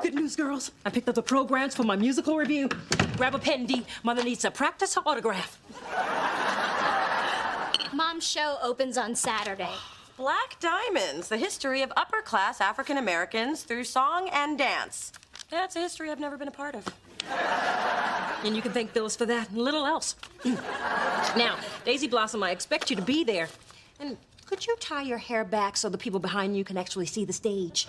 Good news, girls. I picked up the programs for my musical review. Grab a pen, D. Mother needs to practice her autograph. Mom's show opens on Saturday. Black Diamonds, the history of upper-class African Americans through song and dance. That's a history I've never been a part of. And you can thank Phyllis for that and little else. Now, Daisy Blossom, I expect you to be there. And could you tie your hair back so the people behind you can actually see the stage?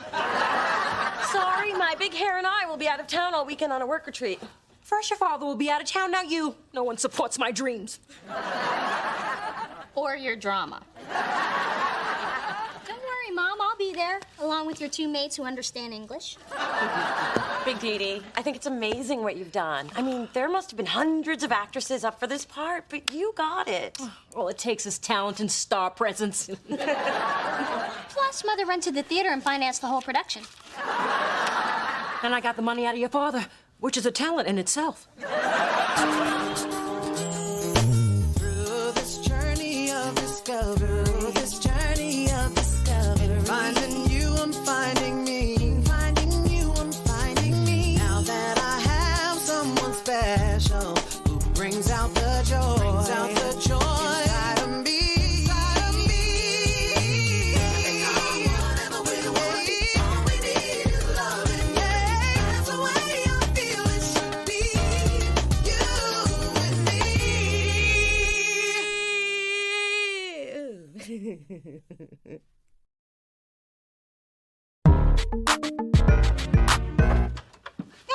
Sorry, my big hair and I will be out of town all weekend on a work retreat. First, your father will be out of town, now you. No one supports my dreams. Or your drama. Don't worry, Mom, I'll be there, along with your two mates who understand English. Big Dee, I think it's amazing what you've done. I mean, there must have been hundreds of actresses up for this part, but you got it. All it takes is talent and star presence. Plus, Mother rented the theater and financed the whole production. And I got the money out of your father, which is a talent in itself. Through this journey of discovery, finding you, I'm finding me, finding you, I'm finding me. Now that I have someone special who brings out the joy, inside of me.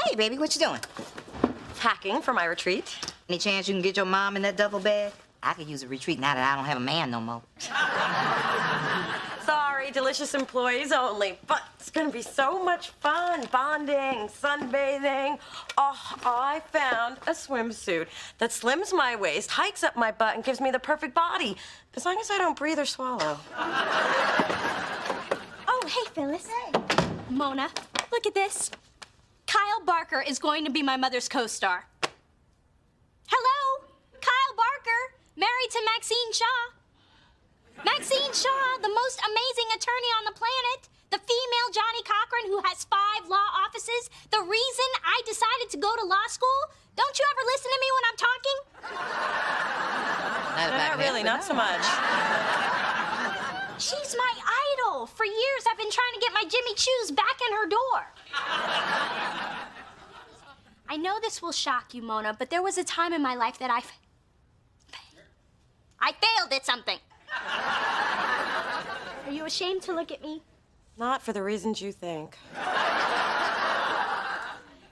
Hey, baby, what you doing? Packing for my retreat. Any chance you can get your mom in that duffel bag? I could use a retreat now that I don't have a man no more. Sorry, delicious employees only, but it's gonna be so much fun. Bonding, sunbathing. Oh, I found a swimsuit that slims my waist, hikes up my butt, and gives me the perfect body. As long as I don't breathe or swallow. Oh, hey, Phyllis. Hey. Mona, look at this. Kyle Barker is going to be my mother's co-star. Hello, Kyle Barker, married to Maxine Shaw. Maxine Shaw, the most amazing attorney on the planet. The female Johnny Cochran who has 5 law offices. The reason I decided to go to law school. Don't you ever listen to me when I'm talking? Not really, not so much. She's my idol. For years, I've been trying to get my Jimmy Choos back in her door. I know this will shock you, Mona, but there was a time in my life that I failed at something. Are you ashamed to look at me? Not for the reasons you think.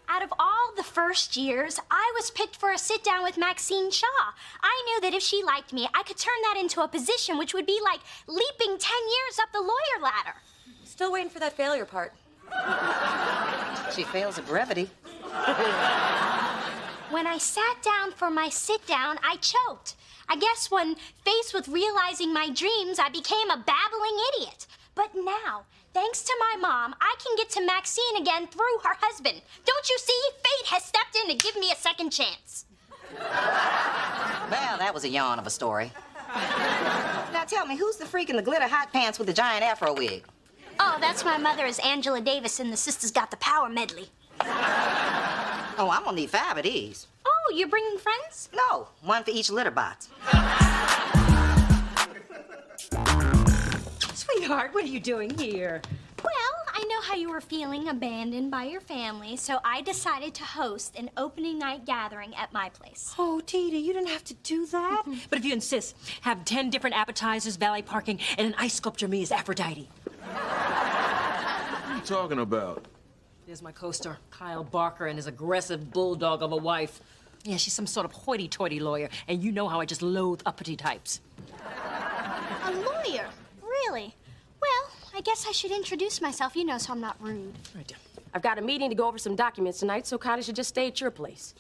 Out of all the first years, I was picked for a sit-down with Maxine Shaw. I knew that if she liked me, I could turn that into a position which would be like leaping 10 years up the lawyer ladder. Still waiting for that failure part. She fails at brevity. When I sat down for my sit-down, I choked. I guess when faced with realizing my dreams, I became a babbling idiot. But now, thanks to my mom, I can get to Maxine again through her husband. Don't you see? Fate has stepped in to give me a second chance. Well, that was a yawn of a story. Now tell me, who's the freak in the glitter hot pants with the giant afro wig? Oh, that's my mother is Angela Davis in the Sisters Got the Power medley. Oh, I'm gonna need 5 of these. Oh, you're bringing friends? No, 1 for each litter box. Sweetheart, what are you doing here? Well, I know how you were feeling abandoned by your family, so I decided to host an opening night gathering at my place. Oh, Tita, you didn't have to do that. But if you insist, have 10 different appetizers, valet parking, and an ice sculpture me as Aphrodite. What are you talking about? There's my co-star, Kyle Barker, and his aggressive bulldog of a wife. Yeah, she's some sort of hoity-toity lawyer, and you know how I just loathe uppity types. A lawyer? Really? Well, I guess I should introduce myself, you know, so I'm not rude. Right. I've got a meeting to go over some documents tonight, so Connie should just stay at your place.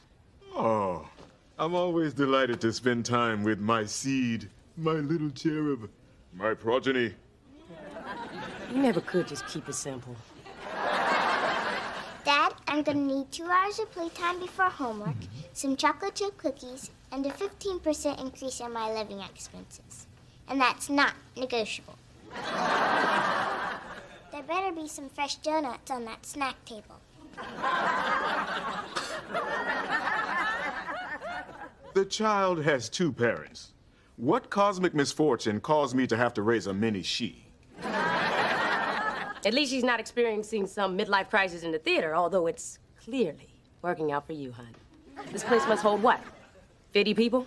Oh, I'm always delighted to spend time with my seed, my little cherub, my progeny. You never could just keep it simple. Dad, I'm gonna need 2 hours of playtime before homework, some chocolate chip cookies, and a 15% increase in my living expenses. And that's not negotiable. There better better be some fresh donuts on that snack table. The child has two parents. What cosmic misfortune caused me to have to raise a mini she? At least she's not experiencing some midlife crisis in the theater, although it's clearly working out for you, hon. This place must hold what? 50 people?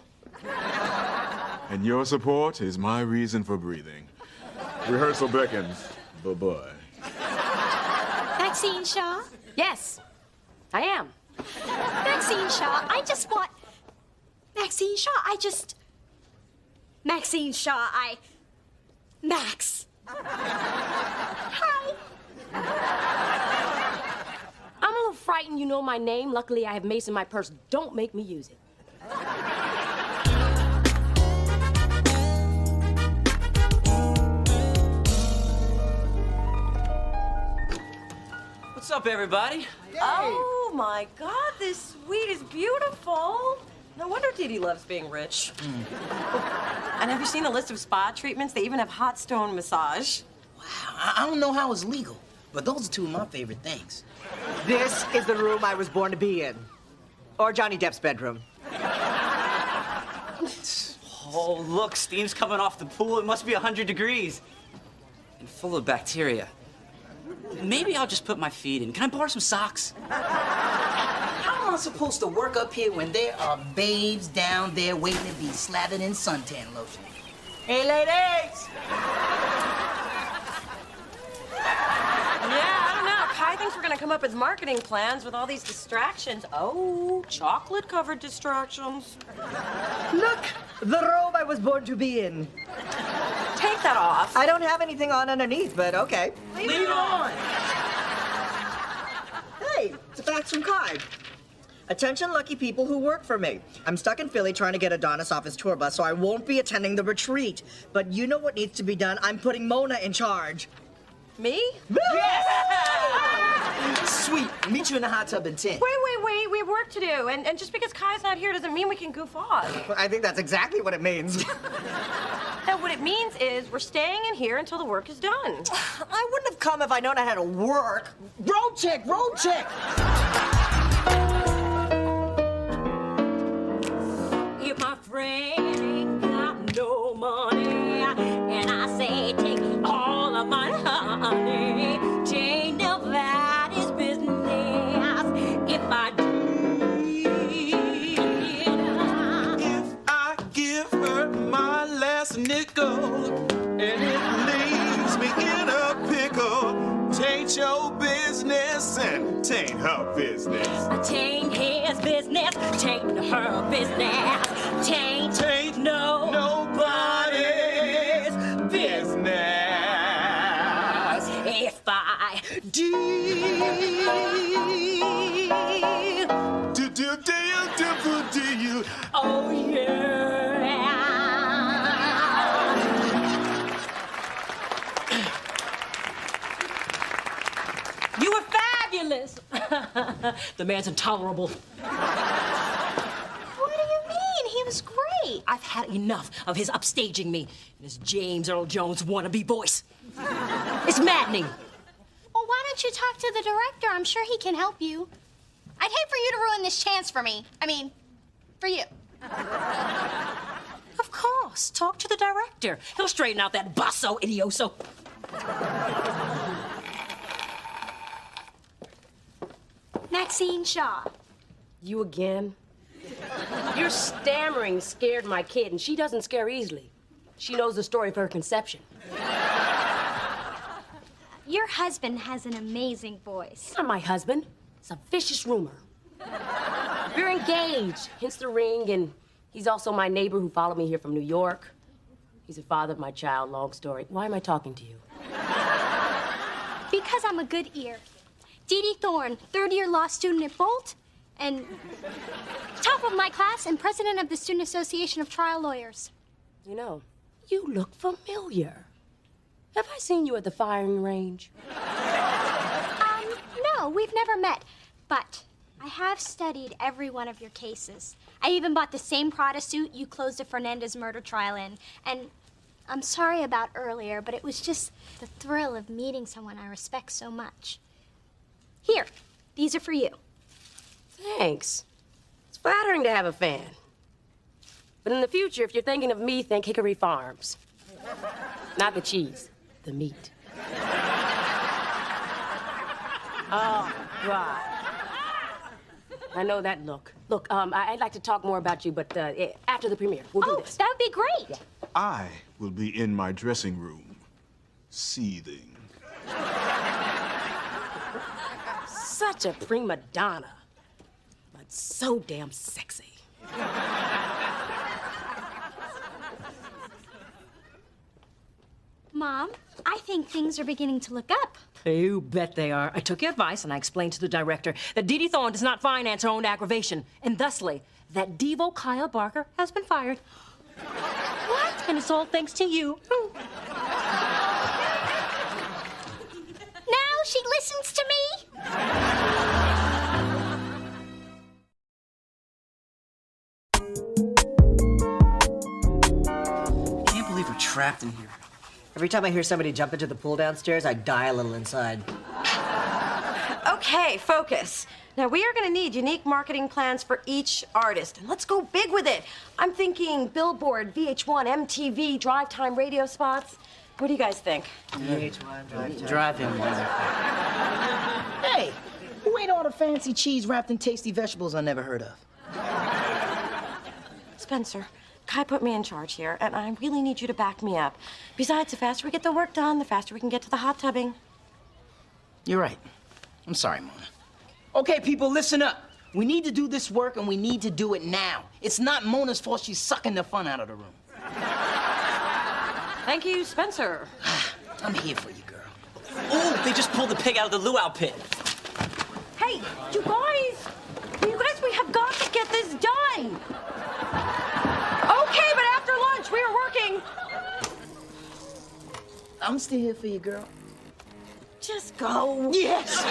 And your support is my reason for breathing. Rehearsal beckons. Bye-bye. Maxine Shaw? Yes, I am. Maxine Shaw, I just want... Maxine Shaw, Maxine Shaw, Max. Hi. I'm a little frightened you know my name. Luckily, I have Mace in my purse. Don't make me use it. What's up, everybody? Oh, my God, this suite is beautiful. No wonder Dee Dee loves being rich. And have you seen the list of spa treatments? They even have hot stone massage. Wow, I don't know how it's legal, but those are two of my favorite things. This is the room I was born to be in. Or Johnny Depp's bedroom. Oh, look, steam's coming off the pool. It must be 100 degrees. And full of bacteria. Maybe I'll just put my feet in. Can I borrow some socks? How am I supposed to work up here when there are babes down there waiting to be slathered in suntan lotion? Hey, ladies! Yeah, I don't know. Kai thinks we're gonna come up with marketing plans with all these distractions. Oh, chocolate-covered distractions. Look, the robe I was born to be in. Take that off. I don't have anything on underneath, but okay. Leave it on! Hey, it's a fax from Kai. Attention lucky people who work for me. I'm stuck in Philly trying to get Adonis off his tour bus, so I won't be attending the retreat. But you know what needs to be done? I'm putting Mona in charge. Me? Sweet. Meet you in the hot tub in 10. Wait. We have work to do. And just because Kai's not here doesn't mean we can goof off. I think that's exactly what it means. And what it means is we're staying in here until the work is done. I wouldn't have come if I'd known I had to work. Road check, road check. If my friend ain't got no money, and I say take all of my honey, ain't nobody's business. If I If I give her my last nickel and it leaves me in a pickle, tain't your business and tain't her business. tain't his business, tain't her business, tain't Nobody's business. If I do you. oh yeah. You were fabulous. The man's intolerable. What do you mean? He was great. I've had enough of his upstaging me and his James Earl Jones wannabe voice. It's maddening. Well, why don't you talk to the director? I'm sure he can help you. I'd hate for you to ruin this chance for me. I mean, for you. Of course. Talk to the director. He'll straighten out that basso idioso. Maxine Shaw. You again? Your stammering scared my kid, and she doesn't scare easily. She knows the story of her conception. Your husband has an amazing voice. He's not my husband. It's a vicious rumor. We're engaged, hence the ring, and he's also my neighbor who followed me here from New York. He's the father of my child, long story. Why am I talking to you? Because I'm a good ear. Dee Dee Thorne, third-year law student at Bolt, and top of my class and president of the Student Association of Trial Lawyers. You know, you look familiar. Have I seen you at the firing range? No, we've never met, but I have studied every one of your cases. I even bought the same Prada suit you closed a Fernandez murder trial in, and I'm sorry about earlier, but it was just the thrill of meeting someone I respect so much. Here, these are for you. Thanks. It's flattering to have a fan. But in the future, if you're thinking of me, think Hickory Farms. Not the cheese, the meat. Oh, God. I know that look. Look, I'd like to talk more about you, but after the premiere, we'll do this. That would be great. I will be in my dressing room, seething. Such a prima donna, but so damn sexy. Mom, I think things are beginning to look up. You bet they are. I took your advice and I explained to the director that Dee Dee Thorne does not finance her own aggravation, and thusly, that Devo Kyle Barker has been fired. What? And it's all thanks to you. Now she listens to me. Can't believe we're trapped in here. Every time I hear somebody jump into the pool downstairs, I die a little inside. Okay, focus. Now, we are going to need unique marketing plans for each artist, and let's go big with it. I'm thinking Billboard, VH1, MTV, drive time radio spots. What do you guys think? Drive him. Hey, who ate all the fancy cheese wrapped in tasty vegetables I never heard of? Spencer, Kai put me in charge here, and I really need you to back me up. Besides, the faster we get the work done, the faster we can get to the hot tubbing. You're right. I'm sorry, Mona. Okay, people, listen up. We need to do this work, and we need to do it now. It's not Mona's fault she's sucking the fun out of the room. Thank you, Spencer. I'm here for you, girl. Oh, they just pulled the pig out of the luau pit. Hey, you guys, we have got to get this done. Okay, but after lunch, we are working. I'm still here for you, girl. Just go. Yes!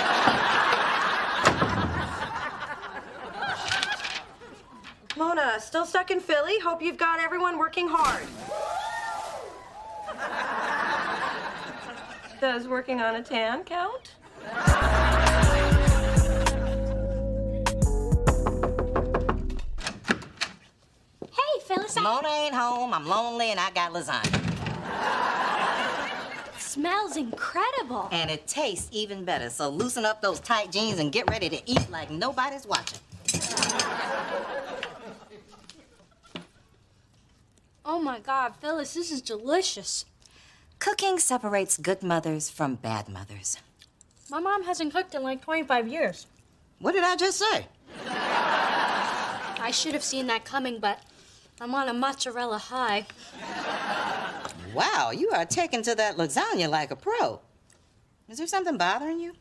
Mona, still stuck in Philly? Hope you've got everyone working hard. Does working on a tan count? Hey, Phyllis, Mona ain't home, I'm lonely, and I got lasagna. smells incredible. And it tastes even better, so loosen up those tight jeans and get ready to eat like nobody's watching. Oh my God, Phyllis, this is delicious. Cooking separates good mothers from bad mothers. My mom hasn't cooked in like 25 years. What did I just say? I should have seen that coming, but I'm on a mozzarella high. Wow, you are taking to that lasagna like a pro. Is there something bothering you?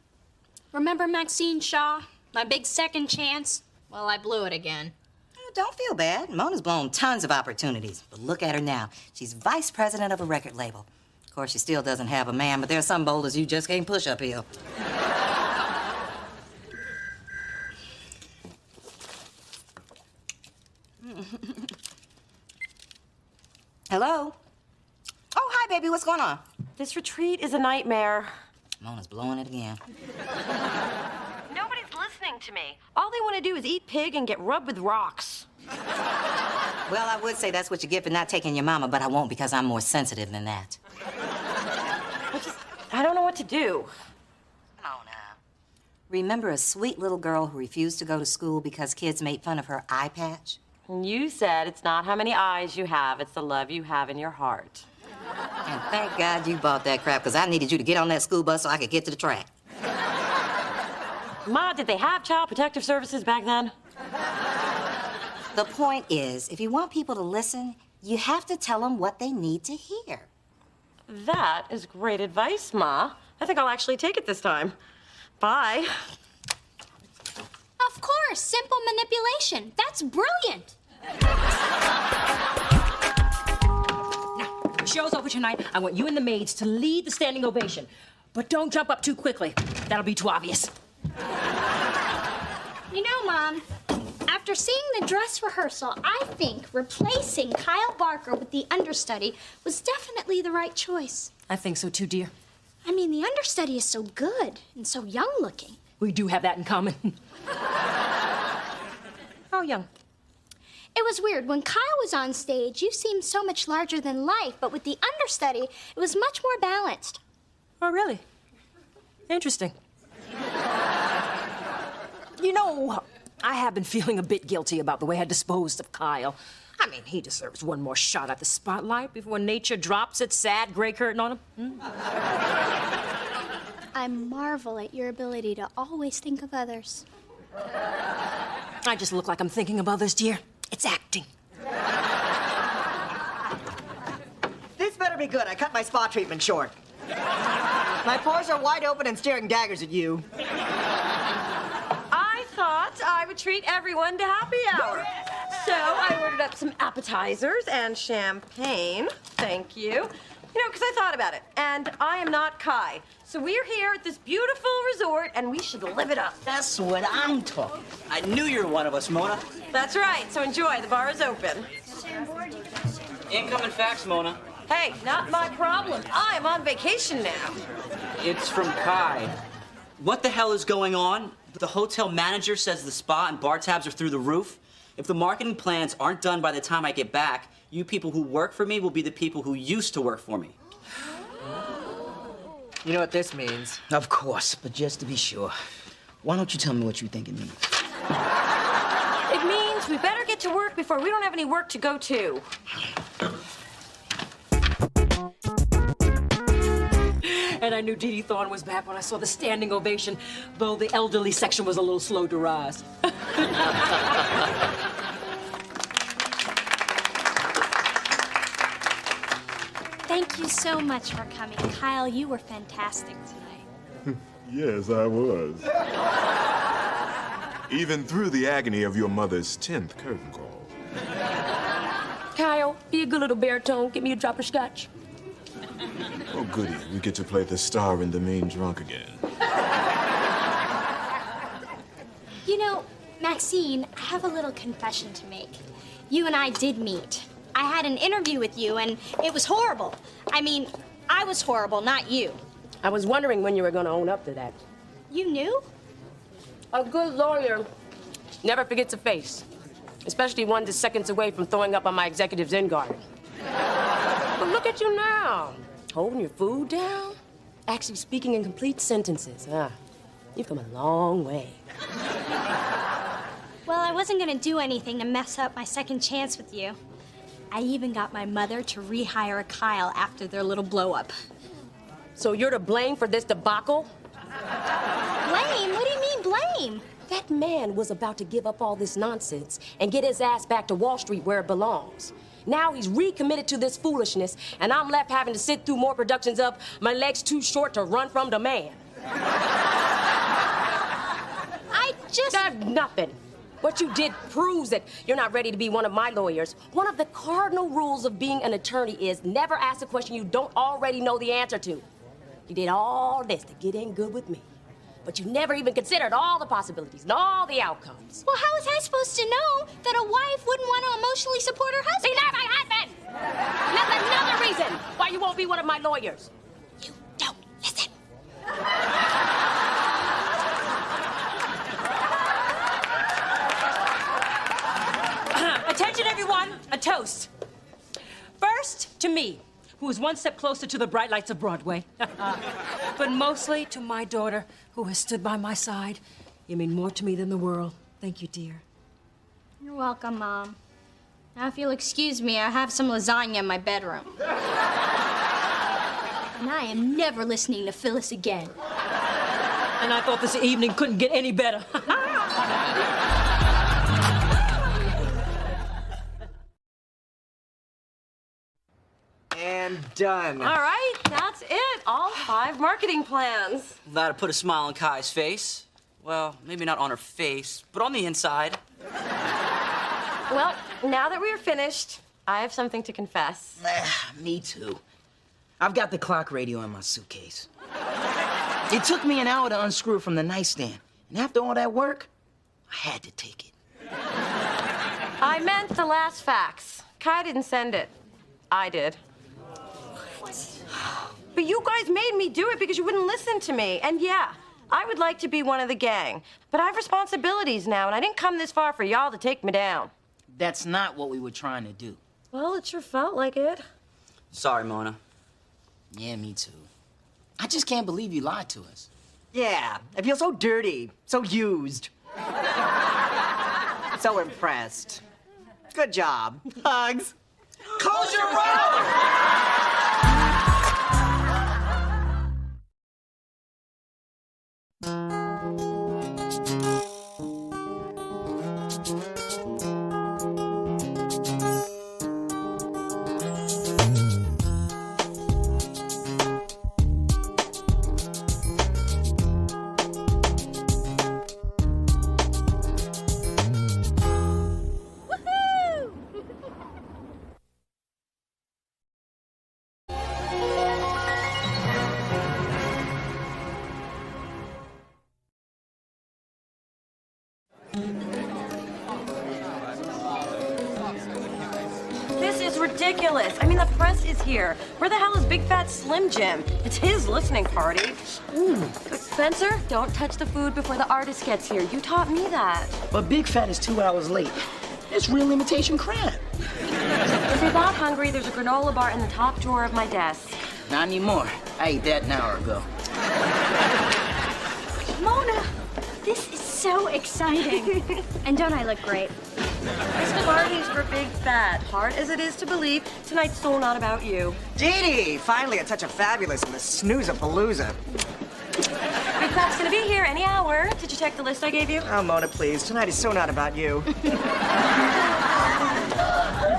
Remember Maxine Shaw? My big second chance? Well, I blew it again. Don't feel bad. Mona's blown tons of opportunities. But look at her now. She's vice president of a record label. Of course, she still doesn't have a man, but there's some boulders you just can't push uphill. Hello? Oh, hi, baby. What's going on? This retreat is a nightmare. Mona's blowing it again. Nobody's listening to me. All they want to do is eat pig and get rubbed with rocks. Well, I would say that's what you get for not taking your mama, but I won't because I'm more sensitive than that. I don't know what to do. Mona. Remember a sweet little girl who refused to go to school because kids made fun of her eye patch? You said it's not how many eyes you have, it's the love you have in your heart. And thank God you bought that crap, because I needed you to get on that school bus so I could get to the track. Ma, did they have child protective services back then? The point is, if you want people to listen, you have to tell them what they need to hear. That is great advice, Ma. I think I'll actually take it this time. Bye. Of course, simple manipulation. That's brilliant. Now, the show's over tonight. I want you and the maids to lead the standing ovation. But don't jump up too quickly. That'll be too obvious. You know, Mom, after After seeing the dress rehearsal, I think replacing Kyle Barker with the understudy was definitely the right choice. I think so too, dear. I mean, the understudy is so good and so young looking. We do have that in common. How young? It was weird. When Kyle was on stage, you seemed so much larger than life, but with the understudy, it was much more balanced. Oh, really? Interesting. You know, I have been feeling a bit guilty about the way I disposed of Kyle. I mean, he deserves one more shot at the spotlight before nature drops its sad gray curtain on him. I marvel at your ability to always think of others. I just look like I'm thinking of others, dear. It's acting. This better be good. I cut my spa treatment short. My pores are wide open and staring daggers at you. I thought I would treat everyone to happy hour. So I ordered up some appetizers and champagne. Thank you. You know, because I thought about it. And I am not Kai. So we're here at this beautiful resort, and we should live it up. That's what I'm talking. I knew you were one of us, Mona. That's right. So enjoy. The bar is open. Incoming fax, Mona. Hey, not my problem. I'm on vacation now. It's from Kai. What the hell is going on? The hotel manager says the spa and bar tabs are through the roof. If the marketing plans aren't done by the time I get back, you people who work for me will be the people who used to work for me. You know what this means? Of course, but just to be sure, why don't you tell me what you think it means? It means we better get to work before we don't have any work to go to. And I knew Dee Dee Thorne was back when I saw the standing ovation, though the elderly section was a little slow to rise. Thank you so much for coming. Kyle, you were fantastic tonight. Yes, I was. Even through the agony of your mother's 10th curtain call. Kyle, be a good little baritone. Get me a drop of scotch. Oh, goody. We get to play the star in the main drunk again. You know, Maxine, I have a little confession to make. You and I did meet. I had an interview with you, and it was horrible. I mean, I was horrible, not you. I was wondering when you were going to own up to that. You knew? A good lawyer never forgets a face, especially one that's seconds away from throwing up on my executive's end guard. But look at you now, holding your food down, actually speaking in complete sentences. You've come a long way. Well, I wasn't gonna do anything to mess up my second chance with you. I even got my mother to rehire Kyle after their little blow-up. So you're to blame for this debacle? Blame? What do you mean, blame? That man was about to give up all this nonsense and get his ass back to Wall Street where it belongs. Now he's recommitted to this foolishness, and I'm left having to sit through more productions of My Legs Too Short to Run From the Man. I just... That's nothing. What you did proves that you're not ready to be one of my lawyers. One of the cardinal rules of being an attorney is never ask a question you don't already know the answer to. You did all this to get in good with me, but you never even considered all the possibilities and all the outcomes. Well, how was I supposed to know that a wife wouldn't want to emotionally support her husband? See, that's my husband! That's another reason why you won't be one of my lawyers. You don't listen. Attention, everyone, a toast. First, to me, who is one step closer to the bright lights of Broadway. But mostly to my daughter, who has stood by my side. You mean more to me than the world. Thank you, dear. You're welcome, Mom. Now, if you'll excuse me, I have some lasagna in my bedroom. And I am never listening to Phyllis again. And I thought this evening couldn't get any better. And done. All right, that's it. All 5 marketing plans. That'll put a smile on Kai's face. Well, maybe not on her face, but on the inside. Well, now that we are finished, I have something to confess. Me too. I've got the clock radio in my suitcase. It took me an hour to unscrew it from the nightstand. And after all that work, I had to take it. I meant the last fax. Kai didn't send it. I did. But you guys made me do it because you wouldn't listen to me. And yeah, I would like to be one of the gang. But I have responsibilities now, and I didn't come this far for y'all to take me down. That's not what we were trying to do. Well, it sure felt like it. Sorry, Mona. Yeah, me too. I just can't believe you lied to us. Yeah, I feel so dirty, so used. So impressed. Good job. Hugs. Close your mouth! This is ridiculous. I mean, the press is here. Where the hell is Big Fat Slim Jim? It's his listening party. Spencer, don't touch the food before the artist gets here. You taught me that. But Big Fat is 2 hours late. It's real imitation crab. If you're that hungry, there's a granola bar in the top drawer of my desk. Not anymore. I ate that an hour ago. Mona, this is so exciting. And don't I look great? This party's for Big Fat. Hard as it is to believe, tonight's so not about you. Dee Dee, finally a touch of fabulous in the snooze-a-palooza. Big Fat's gonna be here any hour. Did you check the list I gave you? Oh, Mona, please. Tonight is so not about you.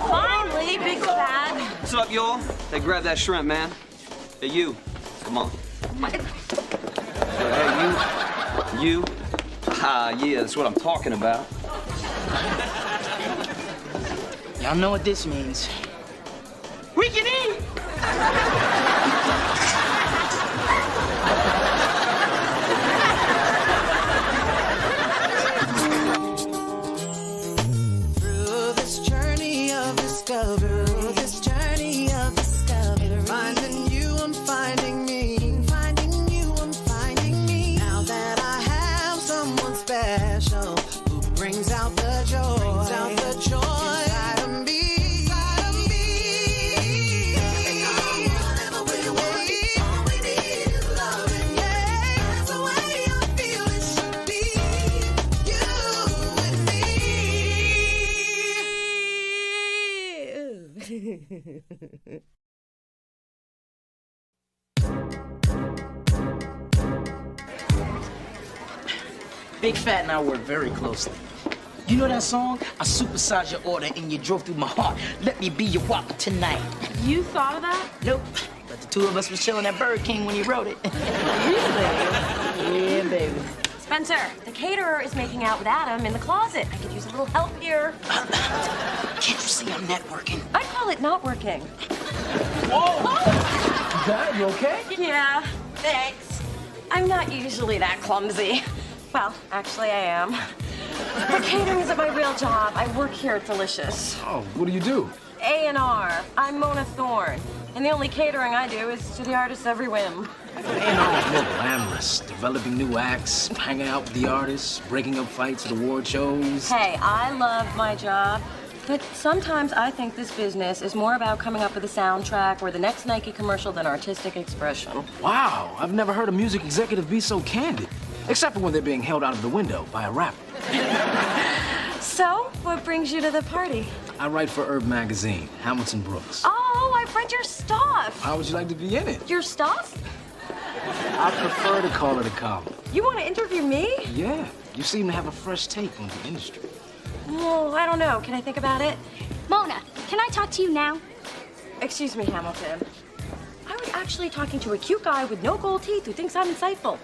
Finally, Big Fat. What's up, y'all? Hey, grab that shrimp, man. Hey, you. Come on. Hey, you. Ah, yeah, that's what I'm talking about. Y'all know what this means. We can eat! Through this journey of discovery, finding you, I'm finding me. Finding you, I'm finding me. Now that I have someone special who brings out the joy, inside of me. Whatever we want, all we need is loving. Yeah, that's the way I feel it should be. You and me. Big Fat and I work very closely. You know that song? I supersized your order and you drove through my heart. Let me be your whopper tonight. You thought of that? Nope. But the two of us was chilling at Burger King when you wrote it. Yeah, baby. Spencer, the caterer is making out with Adam in the closet. I could use a little help here. Can't you see I'm networking? I call it not working. Whoa! Dad, you okay? Yeah, thanks. I'm not usually that clumsy. Well, actually, I am. But catering isn't my real job. I work here at Delicious. Oh, what do you do? A&R. I'm Mona Thorne. And the only catering I do is to the artist's every whim. A&R is more glamorous, developing new acts, hanging out with the artists, breaking up fights at award shows. Hey, I love my job. But sometimes I think this business is more about coming up with a soundtrack or the next Nike commercial than artistic expression. Wow, I've never heard a music executive be so candid. Except for when they're being held out of the window by a rapper. So, what brings you to the party? I write for Herb Magazine, Hamilton Brooks. Oh, I've read your stuff. How would you like to be in it? Your stuff? I prefer to call it a column. You want to interview me? Yeah, you seem to have a fresh take on the industry. Well, I don't know. Can I think about it? Mona, can I talk to you now? Excuse me, Hamilton. I was actually talking to a cute guy with no gold teeth who thinks I'm insightful.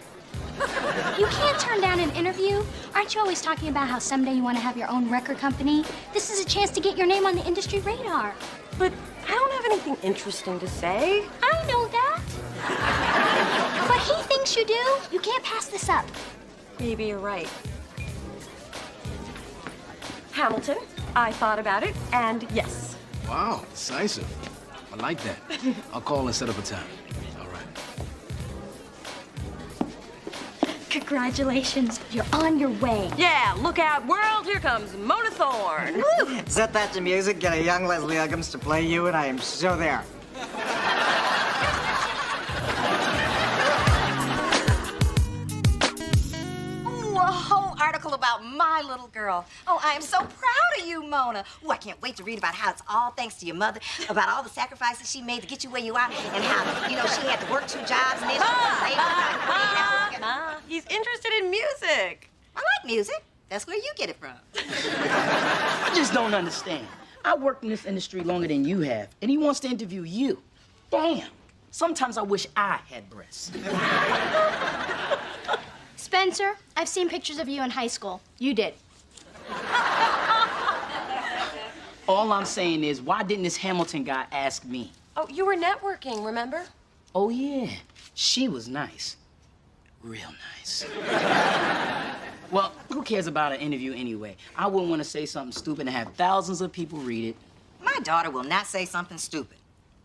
You can't turn down an interview. Aren't you always talking about how someday you want to have your own record company? This is a chance to get your name on the industry radar. But I don't have anything interesting to say. I know that. But he thinks you do. You can't pass this up. Maybe you're right. Hamilton, I thought about it, and yes. Wow, decisive. I like that. I'll call and set up a time. All right. Congratulations, you're on your way. Yeah, look out, world, here comes Mona Thorne. Set that to music, get a young Leslie Uggams to play you, and I am so there. Ooh, a whole article about my little girl. Oh, I am so proud of you, Mona. Ooh, I can't wait to read about how it's all thanks to your mother, about all the sacrifices she made to get you where you are, and how, you know, she had to work 2 jobs and then she He's interested in music. I like music. That's where you get it from. I just don't understand. I worked in this industry longer than you have, and he wants to interview you. Damn. Sometimes I wish I had breasts. Spencer, I've seen pictures of you in high school. You did. All I'm saying is, why didn't this Hamilton guy ask me? Oh, you were networking, remember? Oh, yeah. She was nice. Real nice. Well, who cares about an interview anyway? I wouldn't want to say something stupid and have thousands of people read it. My daughter will not say something stupid.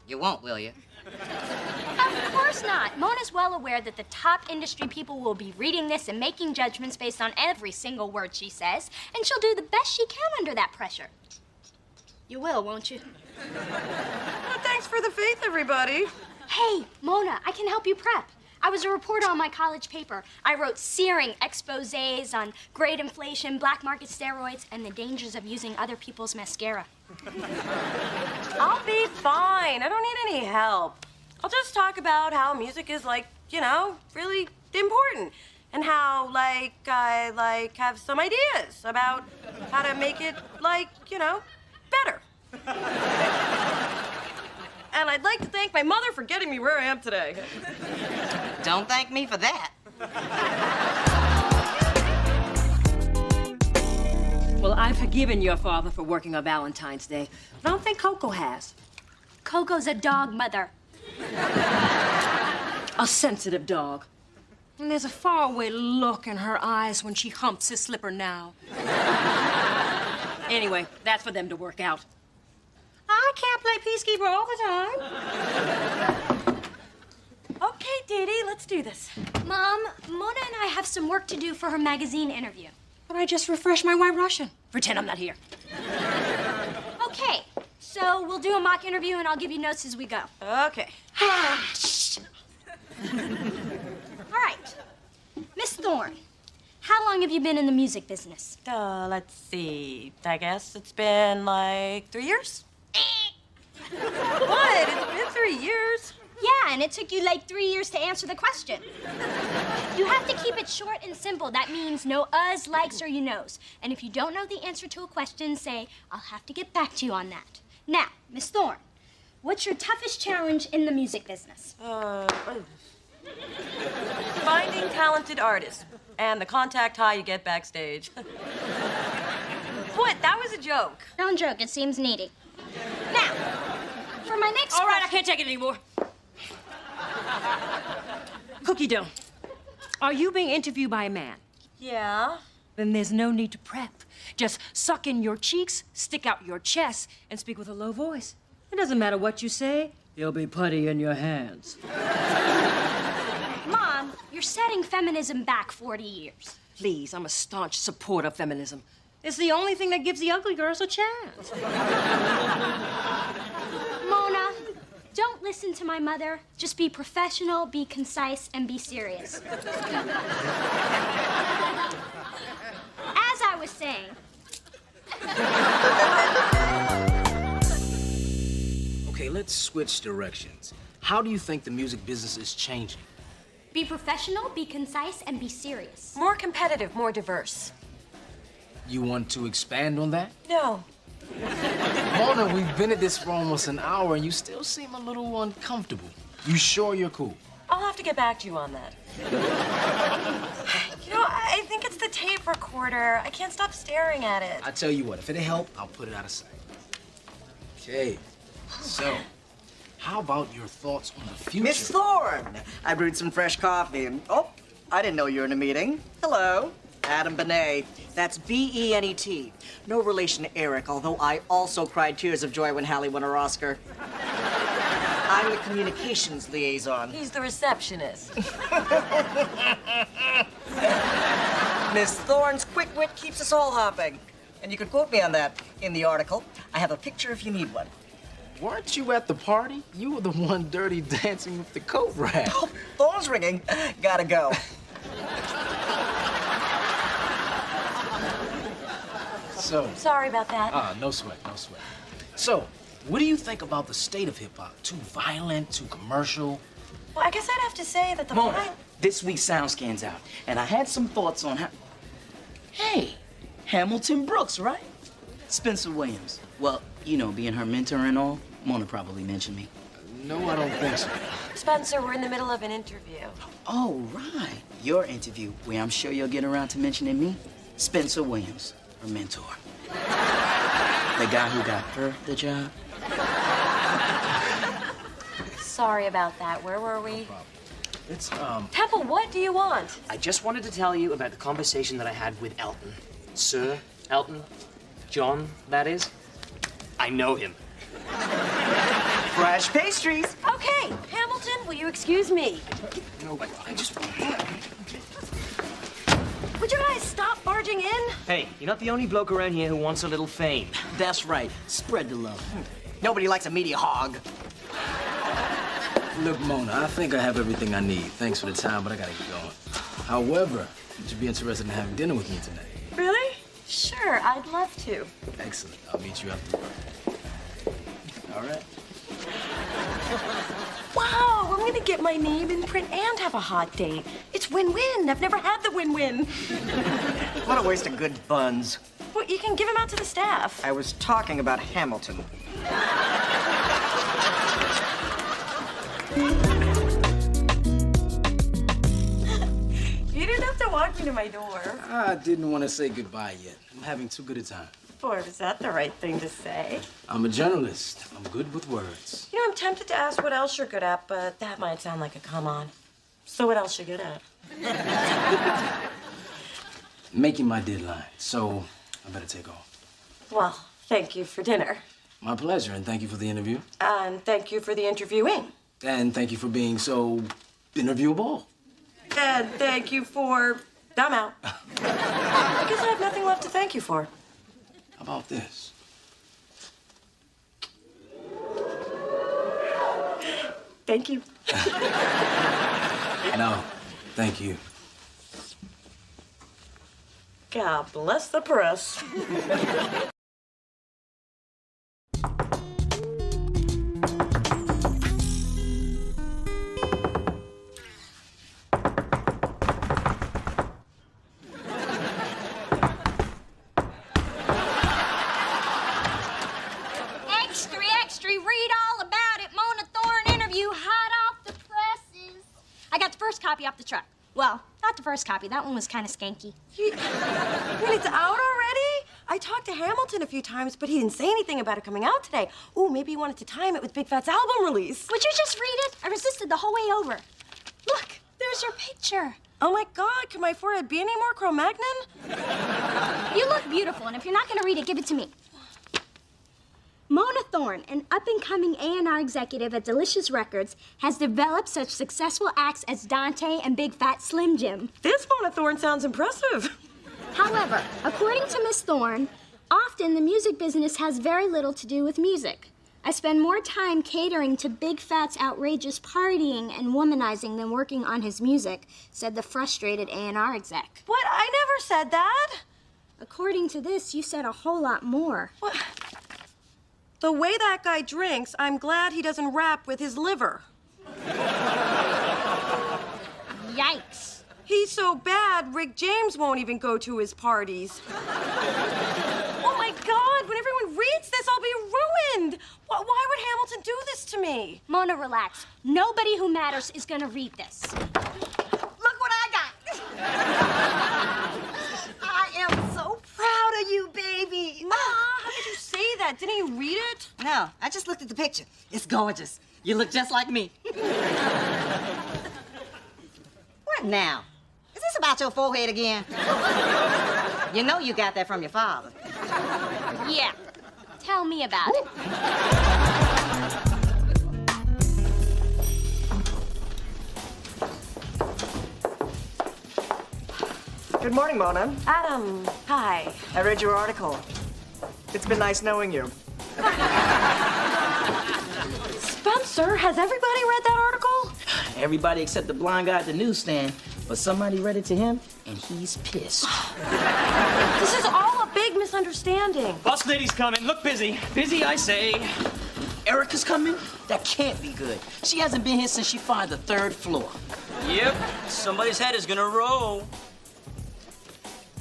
You won't, will you? Of course not. Mona's well aware that the top industry people will be reading this and making judgments based on every single word she says, and she'll do the best she can under that pressure. You will, won't you? Well, thanks for the faith, everybody. Hey, Mona, I can help you prep. I was a reporter on my college paper. I wrote searing exposés on grade inflation, black market steroids, and the dangers of using other people's mascara. I'll be fine. I don't need any help. I'll just talk about how music is, like, you know, really important. And how, like, I, have some ideas about how to make it, like, you know, better. And I'd like to thank my mother for getting me where I am today. Don't thank me for that. Well, I've forgiven your father for working on Valentine's Day, but I don't think Coco has. Coco's a dog, Mother. A sensitive dog. And there's a faraway look in her eyes when she humps his slipper now. Anyway, that's for them to work out. I can't play peacekeeper all the time. Okay, Dee Dee, let's do this. Mom, Mona and I have some work to do for her magazine interview. But I just refreshed my White Russian. Pretend I'm not here. Okay, so we'll do a mock interview and I'll give you notes as we go. Okay. Shh. All right. Miss Thorne, how long have you been in the music business? Let's see. I guess it's been like 3 years. What? It's been 3 years. Yeah, and it took you like 3 years to answer the question. You have to keep it short and simple. That means no uhs, likes, or you knows. And if you don't know the answer to a question, say, I'll have to get back to you on that. Now, Miss Thorne, what's your toughest challenge in the music business? Finding talented artists and the contact high you get backstage. What? That was a joke. Don't joke, it seems needy. Now, for my next All right, I can't take it anymore. Cookie dough, are you being interviewed by a man? Yeah. Then there's no need to prep. Just suck in your cheeks, stick out your chest, and speak with a low voice. It doesn't matter what you say, you'll be putty in your hands. Mom, you're setting feminism back 40 years. Please, I'm a staunch supporter of feminism. It's the only thing that gives the ugly girls a chance. Mona, don't listen to my mother. Just be professional, be concise, and be serious. As I was saying... Okay, let's switch directions. How do you think the music business is changing? Be professional, be concise, and be serious. More competitive, more diverse. You want to expand on that? No. Mona, we've been at this for almost an hour and you still seem a little uncomfortable. You sure you're cool? I'll have to get back to you on that. You know, I think it's the tape recorder. I can't stop staring at it. I tell you what, if it'll help, I'll put it out of sight. Okay, so, how about your thoughts on the future? Miss Thorne, I brewed some fresh coffee and, oh, I didn't know you were in a meeting. Hello. Adam Benet. That's B-E-N-E-T. No relation to Eric, although I also cried tears of joy when Hallie won her Oscar. I'm the communications liaison. He's the receptionist. Miss Thorne's quick wit keeps us all hopping. And you can quote me on that in the article. I have a picture if you need one. Weren't you at the party? You were the one dirty dancing with the coat rack. Oh, phone's ringing. Gotta go. So. Sorry about that. No sweat, no sweat. So, what do you think about the state of hip hop? Too violent, too commercial? Well, I guess I'd have to say that the Mona, this week's SoundScan's out, and I had some thoughts on how. Hey, Hamilton Brooks, right? Spencer Williams. Well, you know, being her mentor and all, Mona probably mentioned me. No, I don't think so. Spencer, we're in the middle of an interview. Oh, right. Your interview, where I'm sure you'll get around to mentioning me. Spencer Williams, her mentor. The guy who got her the job. Sorry about that. Where were we? It's, Temple, what do you want? I just wanted to tell you about the conversation that I had with Elton. Sir Elton John, that is. I know him. Fresh pastries. Okay, Hamilton, will you excuse me? No, I just... Would you guys stop barging in? Hey, you're not the only bloke around here who wants a little fame. That's right. Spread the love. Nobody likes a media hog. Look, Mona, I think I have everything I need. Thanks for the time, but I gotta get going. However, would you be interested in having dinner with me tonight? Really? Sure, I'd love to. Excellent. I'll meet you after work. All right. Wow, I'm gonna get my name in print and have a hot date. It's win-win. I've never had the win-win. What a waste of good buns. Well, you can give them out to the staff. I was talking about Hamilton. You didn't have to walk me to my door. I didn't want to say goodbye yet. I'm having too good a time. Boy, was that the right thing to say? I'm a journalist. I'm good with words. You know, I'm tempted to ask what else you're good at, but that might sound like a come on. So what else you good at? Making my deadline, so I better take off. Well, thank you for dinner. My pleasure, and thank you for the interview. And thank you for the interviewing. And thank you for being so interviewable. And thank you for... I'm out. I guess I have nothing left to thank you for. How about this? Thank you. No, thank you. God bless the press. Extra, extra, read all about it. Mona Thorne interview, hot off the presses. I got the first copy off the truck. Well, not the first copy. That one was kind of skanky. Wait, it's out already? I talked to Hamilton a few times, but he didn't say anything about it coming out today. Ooh, maybe he wanted to time it with Big Fat's album release. Would you just read it? I resisted the whole way over. Look, there's your picture. Oh my God, can my forehead be any more Cro-Magnon? You look beautiful, and if you're not going to read it, give it to me. Mona Thorne, an up-and-coming A&R executive at Delicious Records, has developed such successful acts as Dante and Big Fat Slim Jim. This Mona Thorne sounds impressive. However, according to Miss Thorne, often the music business has very little to do with music. I spend more time catering to Big Fat's outrageous partying and womanizing than working on his music, said the frustrated A&R exec. What? I never said that. According to this, you said a whole lot more. What? The way that guy drinks, I'm glad he doesn't rap with his liver. Yikes. He's so bad, Rick James won't even go to his parties. Oh my God, when everyone reads this, I'll be ruined. Why would Hamilton do this to me? Mona, relax. Nobody who matters is gonna read this. Look what I got. I am so proud of you, baby. How did you say that? Didn't you read it? No, I just looked at the picture. It's gorgeous. You look just like me. What now? Is this us about your forehead again. You know you got that from your father. Yeah. Tell me about it. Good morning, Mona. Adam, hi. I read your article. It's been nice knowing you. Spencer, has everybody read that article? Everybody except the blind guy at the newsstand, but somebody read it to him, and he's pissed. This is all a big misunderstanding. Boss lady's coming. Look busy. Busy, I say. Erica's coming? That can't be good. She hasn't been here since she fired the 3rd floor. Yep. Somebody's head is gonna roll.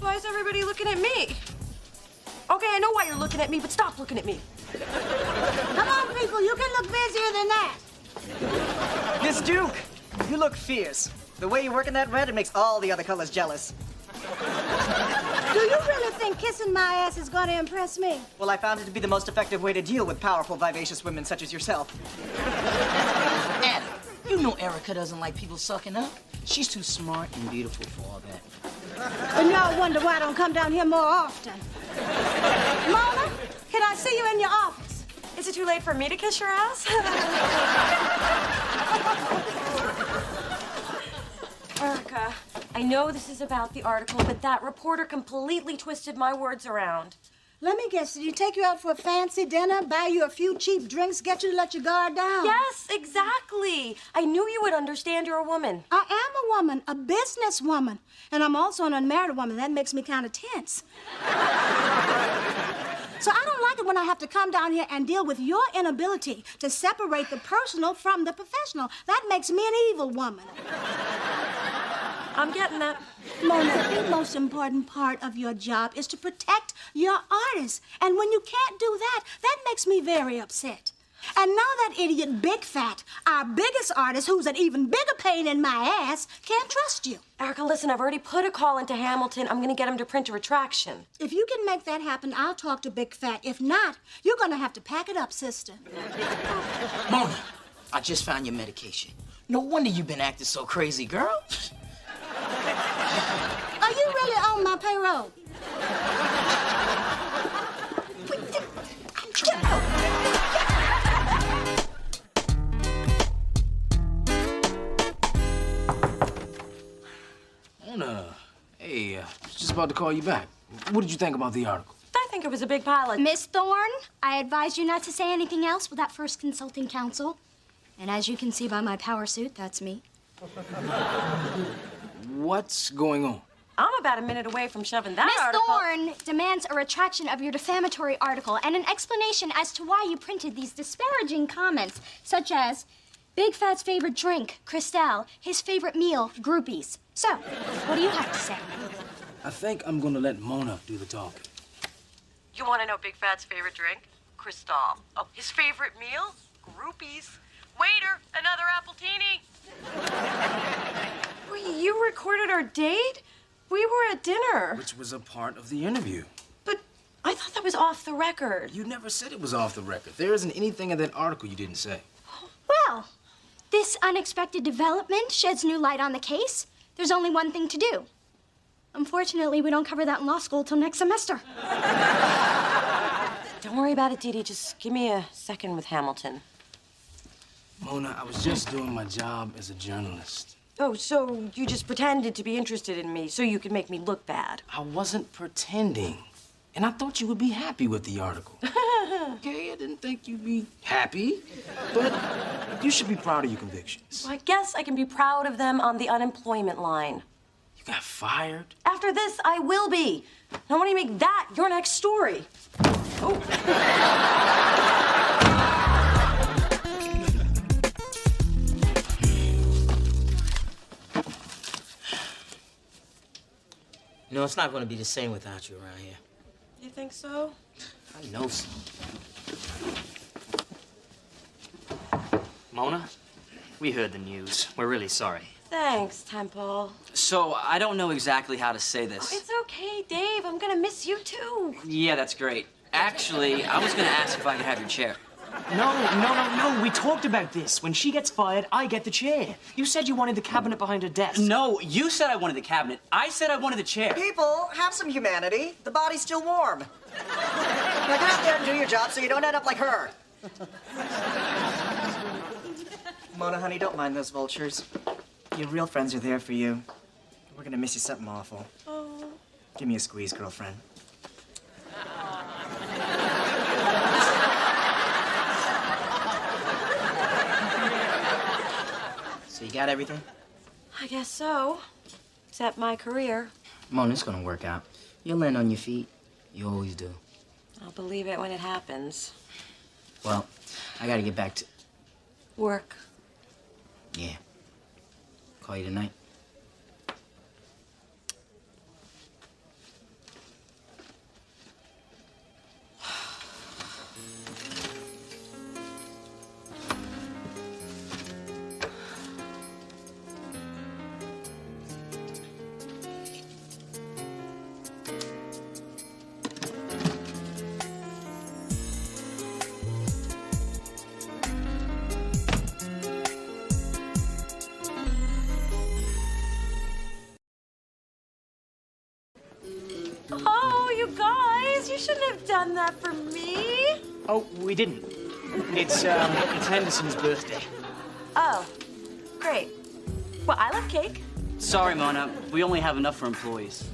Why is everybody looking at me? Okay, I know why you're looking at me, but stop looking at me. Come on, people, you can look busier than that. Miss Duke, you look fierce. The way you work in that red, it makes all the other colors jealous. Do you really think kissing my ass is going to impress me? Well, I found it to be the most effective way to deal with powerful, vivacious women such as yourself. Adam, you know Erica doesn't like people sucking up. She's too smart and beautiful for all that. And y'all wonder why I don't come down here more often. Mona, can I see you in your office? Is it too late for me to kiss your ass? Erica, I know this is about the article, but that reporter completely twisted my words around. Let me guess, did he take you out for a fancy dinner, buy you a few cheap drinks, get you to let your guard down? Yes, exactly. I knew you would understand you're a woman. I am a woman, a business woman. And I'm also an unmarried woman. That makes me kind of tense. So I don't like it when I have to come down here and deal with your inability to separate the personal from the professional. That makes me an evil woman. I'm getting that. Mona, the most important part of your job is to protect your artists. And when you can't do that, that makes me very upset. And now that idiot Big Fat, our biggest artist, who's an even bigger pain in my ass, can't trust you. Erica, listen, I've already put a call into Hamilton. I'm gonna get him to print a retraction. If you can make that happen, I'll talk to Big Fat. If not, you're gonna have to pack it up, sister. Mona, I just found your medication. No wonder you've been acting so crazy, girl. Are you really on my payroll? Mona, hey, I was just about to call you back. What did you think about the article? I think it was a big pile of... Miss Thorne, I advise you not to say anything else without first consulting counsel. And as you can see by my power suit, that's me. What's going on? I'm about a minute away from shoving that Miss article... Thorne demands a retraction of your defamatory article and an explanation as to why you printed these disparaging comments, such as Big Fat's favorite drink, Cristal, his favorite meal, groupies. So, what do you have to say? I think I'm gonna let Mona do the talking. You want to know Big Fat's favorite drink? Cristal. Oh, his favorite meal? Groupies. Waiter, another appletini. Wait, you recorded our date? We were at dinner. Which was a part of the interview. But I thought that was off the record. You never said it was off the record. There isn't anything in that article you didn't say. Well, this unexpected development sheds new light on the case. There's only one thing to do. Unfortunately, we don't cover that in law school till next semester. Don't worry about it, Dee Dee. Just give me a second with Hamilton. Mona, I was just doing my job as a journalist. Oh, so you just pretended to be interested in me so you could make me look bad. I wasn't pretending. And I thought you would be happy with the article. Okay, I didn't think you'd be happy, but you should be proud of your convictions. Well, I guess I can be proud of them on the unemployment line. You got fired? After this, I will be. Now, why don't you make that your next story? Oh. You know, it's not going to be the same without you around here. You think so? I know so. Mona, we heard the news. We're really sorry. Thanks, Temple. So, I don't know exactly how to say this. Oh, it's okay, Dave. I'm gonna miss you, too. Yeah, that's great. Actually, I was gonna ask if I could have your chair. No. We talked about this. When she gets fired, I get the chair. You said you wanted the cabinet behind her desk. No, you said I wanted the cabinet. I said I wanted the chair. People, have some humanity. The body's still warm. Now get out there and do your job so you don't end up like her. Mona, honey, don't mind those vultures. Your real friends are there for you. We're gonna miss you something awful. Oh. Give me a squeeze, girlfriend. So you got everything? I guess so. Except my career. Mona, it's gonna work out. You'll land on your feet. You always do. I'll believe it when it happens. Well, I gotta get back to... Work. Yeah. Call you tonight. Oh, you guys, you shouldn't have done that for me. Oh, we didn't. It's Henderson's birthday. Oh, great. Well, I love cake. Sorry, Mona. We only have enough for employees.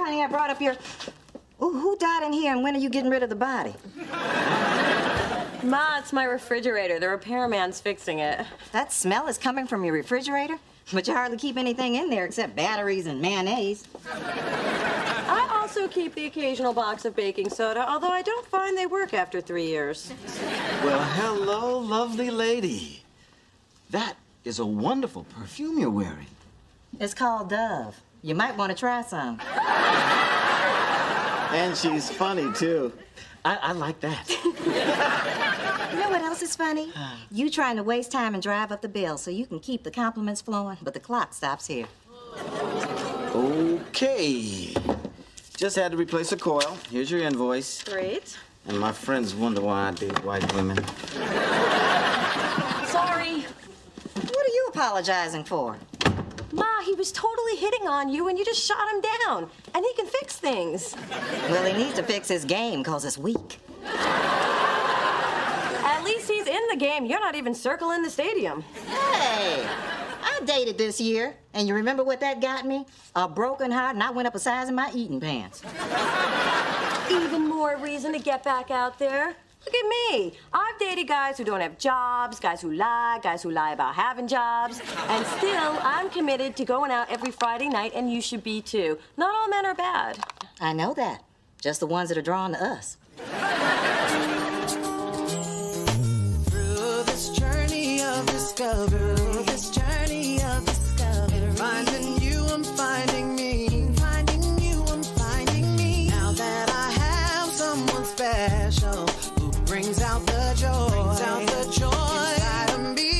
Honey, I brought up your... Ooh, who died in here and when are you getting rid of the body? Ma, it's my refrigerator. The repairman's fixing it. That smell is coming from your refrigerator? But you hardly keep anything in there except batteries and mayonnaise. I also keep the occasional box of baking soda, although I don't find they work after 3 years. Well, hello, lovely lady. That is a wonderful perfume you're wearing. It's called Dove. You might want to try some. And she's funny, too. I like that. You know what else is funny? You trying to waste time and drive up the bill so you can keep the compliments flowing, but the clock stops here. Okay. Just had to replace a coil. Here's your invoice. Great. And my friends wonder why I date white women. Sorry. What are you apologizing for? Ma, he was totally hitting on you and you just shot him down. And he can fix things. Well, he needs to fix his game because it's weak. At least he's in the game. You're not even circling the stadium. Hey, I dated this year. And you remember what that got me? A broken heart, and I went up a size in my eating pants. Even more reason to get back out there. Look at me. I've dated guys who don't have jobs, guys who lie about having jobs, and still I'm committed to going out every Friday night, and you should be too. Not all men are bad. I know that. Just the ones that are drawn to us. Through this journey of discovery, finding you, I'm finding me. Finding you, I'm finding me. Now that I have someone special who brings out the joy, inside of me.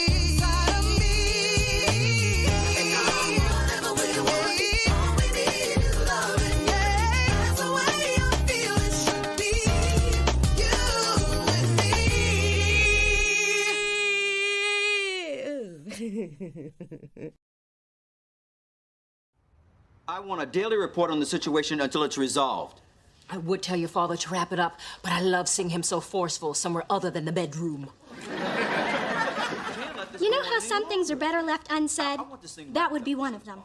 And whatever we want, all we need is loving. Yeah, that's the way I feel it should be. You and me. I want a daily report on the situation until it's resolved. I would tell your father to wrap it up, but I love seeing him so forceful somewhere other than the bedroom. You know how some things are better left unsaid? That would be one of them.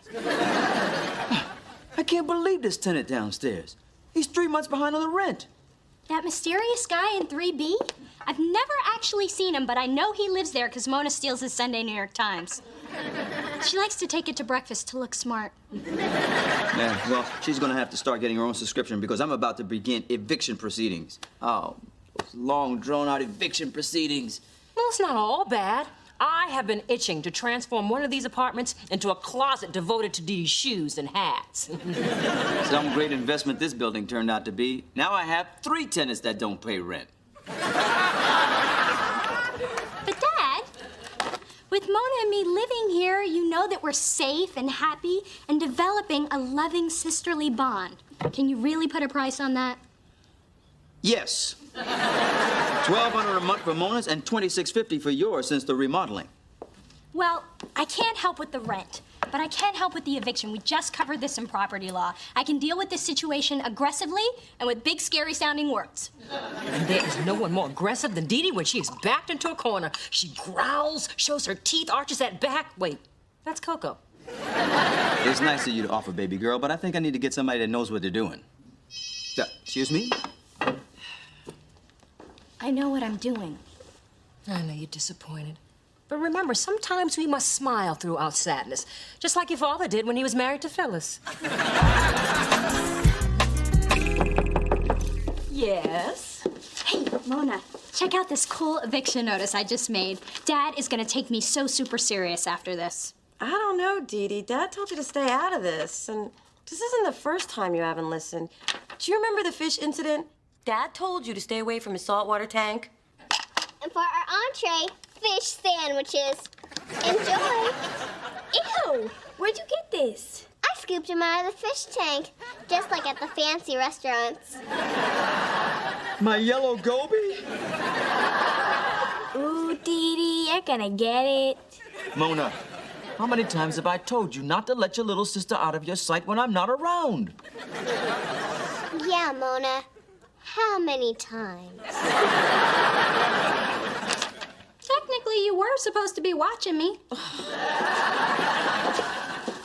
I can't believe this tenant downstairs. He's 3 months behind on the rent. That mysterious guy in 3B? I've never actually seen him, but I know he lives there because Mona steals his Sunday New York Times. She likes to take it to breakfast to look smart. Yeah, well, she's gonna have to start getting her own subscription because I'm about to begin eviction proceedings. Oh, those long, drawn-out eviction proceedings. Well, it's not all bad. I have been itching to transform one of these apartments into a closet devoted to Dee Dee's shoes and hats. Some great investment this building turned out to be. Now I have 3 tenants that don't pay rent. But Dad, with Mona and me living here, you know that we're safe and happy and developing a loving sisterly bond. Can you really put a price on that? Yes. $1,200 a month for Mona's and $2,650 for yours since the remodeling. Well, I can't help with the rent, but I can help with the eviction. We just covered this in property law. I can deal with this situation aggressively and with big, scary-sounding words. And there is no one more aggressive than Dee Dee when she is backed into a corner. She growls, shows her teeth, arches that back. Wait, that's Coco. It's nice of you to offer, baby girl, but I think I need to get somebody that knows what they're doing. Excuse me? I know what I'm doing. I know you're disappointed. But remember, sometimes we must smile through our sadness, just like your father did when he was married to Phyllis. Yes? Hey, Mona, check out this cool eviction notice I just made. Dad is gonna take me so super serious after this. I don't know, Dee Dee. Dad told you to stay out of this, and this isn't the first time you haven't listened. Do you remember the fish incident? Dad told you to stay away from his saltwater tank. And for our entree, fish sandwiches. Enjoy. Ew, where'd you get this? I scooped them out of the fish tank, just like at the fancy restaurants. My yellow goby? Ooh, Dee Dee, you're gonna get it. Mona, how many times have I told you not to let your little sister out of your sight when I'm not around? Yeah, Mona. How many times? Technically, you were supposed to be watching me.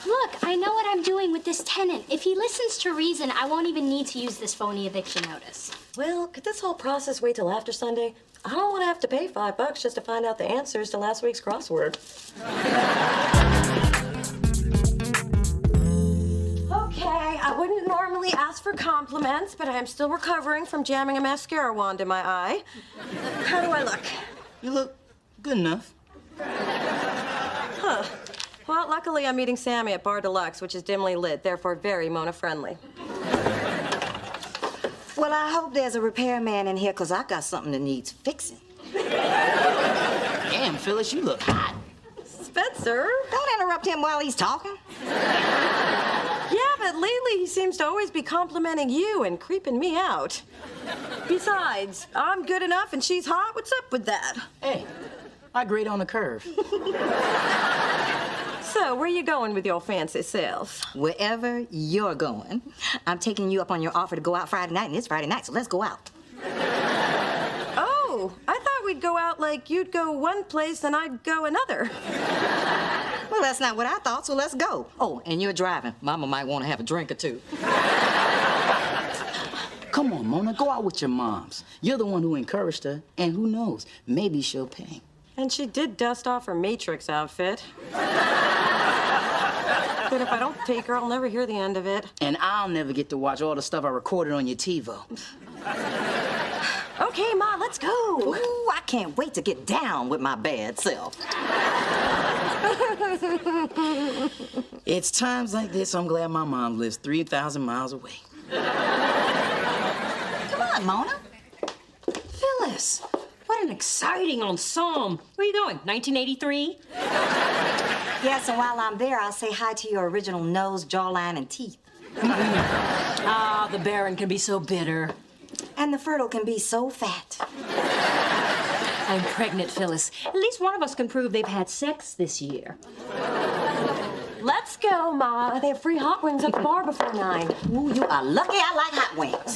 Look, I know what I'm doing with this tenant. If he listens to reason, I won't even need to use this phony eviction notice. Well, could this whole process wait till after Sunday? I don't want to have to pay $5 just to find out the answers to last week's crossword. Okay, I wouldn't normally ask for compliments, but I'm still recovering from jamming a mascara wand in my eye. How do I look? You look good enough. Huh. Well, luckily I'm meeting Sammy at Bar Deluxe, which is dimly lit, therefore very Mona-friendly. Well, I hope there's a repairman in here, because I got something that needs fixing. Damn, Phyllis, you look hot. Spencer? Don't interrupt him while he's talking. Yeah, but lately he seems to always be complimenting you and creeping me out. Besides, I'm good enough and she's hot. What's up with that? Hey, I grade on the curve. So, where you going with your fancy self? Wherever you're going. I'm taking you up on your offer to go out Friday night, and it's Friday night, so let's go out. Oh, I thought we'd go out like you'd go one place and I'd go another. Well, that's not what I thought, so let's go. Oh, and you're driving. Mama might want to have a drink or two. Come on, Mona, go out with your moms. You're the one who encouraged her, and who knows, maybe she'll pay. And she did dust off her Matrix outfit. But if I don't take her, I'll never hear the end of it. And I'll never get to watch all the stuff I recorded on your TiVo. Okay, Ma, let's go. Ooh, I can't wait to get down with my bad self. It's times like this I'm glad my mom lives 3,000 miles away. Come on, Mona. Phyllis, what an exciting ensemble. Where are you going, 1983? Yes, and while I'm there, I'll say hi to your original nose, jawline, and teeth. Ah, the Baron can be so bitter. And the Fertile can be so fat. I'm pregnant, Phyllis. At least one of us can prove they've had sex this year. Let's go, Ma. They have free hot wings at the bar before 9. Ooh, you are lucky I like hot wings.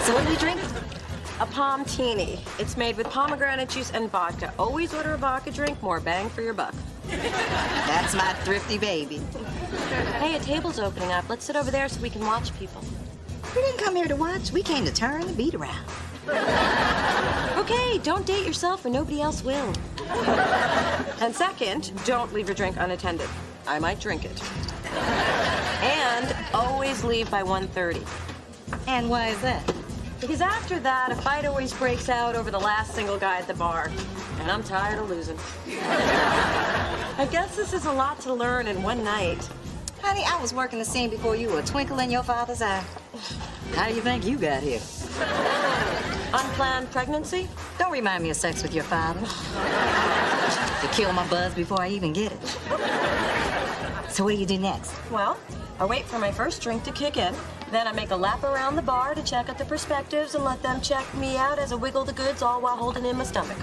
So what are we drinking? a Palm-tini. It's made with pomegranate juice and vodka. Always order a vodka drink, more bang for your buck. That's my thrifty baby. Hey, a table's opening up. Let's sit over there so we can watch people. We didn't come here to watch. We came to turn the beat around. Okay, don't date yourself or nobody else will. And second, don't leave your drink unattended. I might drink it. And always leave by 1:30. And why is that? Because after that, a fight always breaks out over the last single guy at the bar. And I'm tired of losing. I guess this is a lot to learn in one night. Honey, I was working the scene before you were a twinkle in your father's eye. How do you think you got here? Unplanned pregnancy? Don't remind me of sex with your father. To kill my buzz before I even get it. So what do you do next? Well, I wait for my first drink to kick in. Then I make a lap around the bar to check out the perspectives and let them check me out as I wiggle the goods, all while holding in my stomach.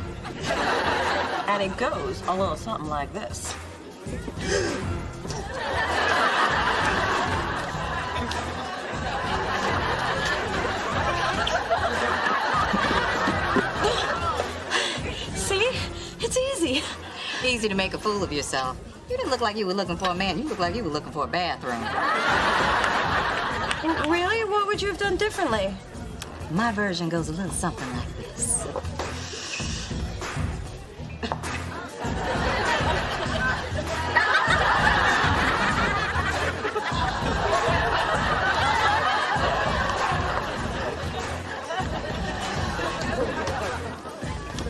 And it goes a little something like this. See? It's easy. Easy to make a fool of yourself. You didn't look like you were looking for a man. You looked like you were looking for a bathroom. Really? What would you have done differently? My version goes a little something like this.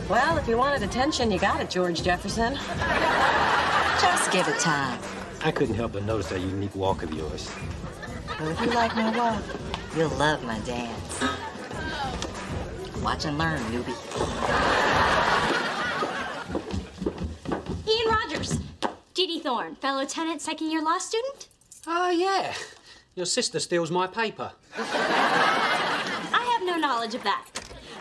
Well, if you wanted attention, you got it, George Jefferson. Just give it time. I couldn't help but notice that unique walk of yours. Well, if you like my walk, you'll love my dance. Watch and learn, newbie. Ian Rogers. Dee Thorne, fellow tenant, second-year law student. Oh, yeah. Your sister steals my paper. I have no knowledge of that.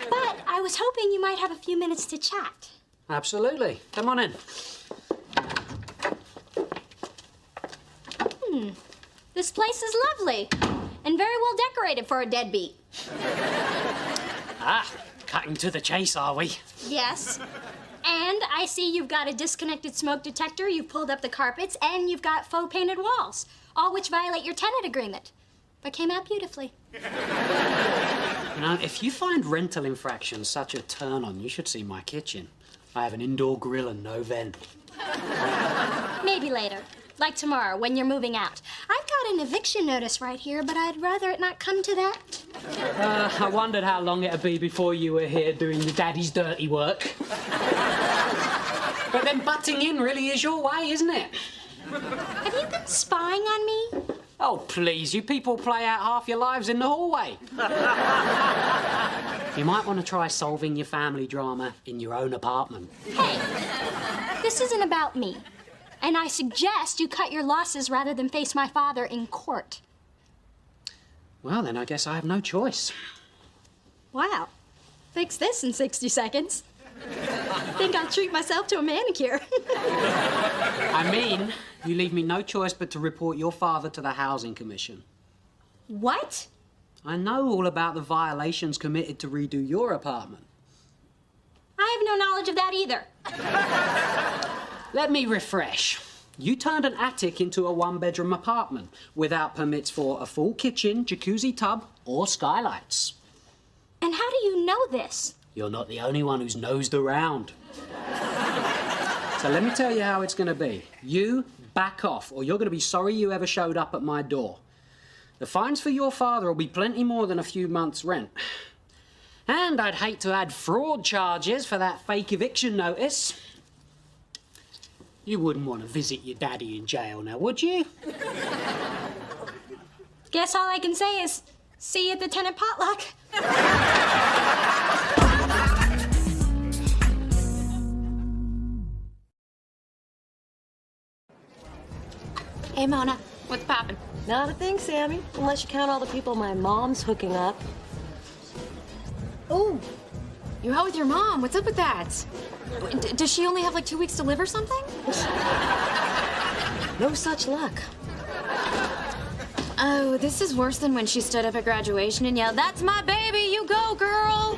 But I was hoping you might have a few minutes to chat. Absolutely. Come on in. This place is lovely and very well decorated for a deadbeat. Ah, cutting to the chase, are we? Yes. And I see you've got a disconnected smoke detector, you've pulled up the carpets, and you've got faux painted walls, all which violate your tenant agreement, but came out beautifully. You know, if you find rental infractions such a turn-on, you should see my kitchen. I have an indoor grill and no vent. Maybe later. Like tomorrow, when you're moving out. I've got an eviction notice right here, but I'd rather it not come to that. I wondered how long it'd be before you were here doing your daddy's dirty work. But then butting in really is your way, isn't it? Have you been spying on me? Oh, please, you people play out half your lives in the hallway. You might want to try solving your family drama in your own apartment. Hey, this isn't about me. And I suggest you cut your losses rather than face my father in court. Well, then I guess I have no choice. Wow. Fix this in 60 seconds. Think I'll treat myself to a manicure. I mean, you leave me no choice but to report your father to the Housing Commission. What? I know all about the violations committed to redo your apartment. I have no knowledge of that either. Let me refresh. You turned an attic into a one-bedroom apartment without permits for a full kitchen, jacuzzi tub, or skylights. And how do you know this? You're not the only one who's nosed around. So let me tell you how it's going to be. You back off, or you're going to be sorry you ever showed up at my door. The fines for your father will be plenty more than a few months' rent. And I'd hate to add fraud charges for that fake eviction notice. You wouldn't want to visit your daddy in jail now, would you? Guess all I can say is, see you at the tenant potluck. Hey, Mona, what's poppin'? Not a thing, Sammy, unless you count all the people my mom's hooking up. Oh, you're out with your mom. What's up with that? Does she only have like 2 weeks to live or something? No such luck. Oh, this is worse than when she stood up at graduation and yelled, "That's my baby, you go, girl!"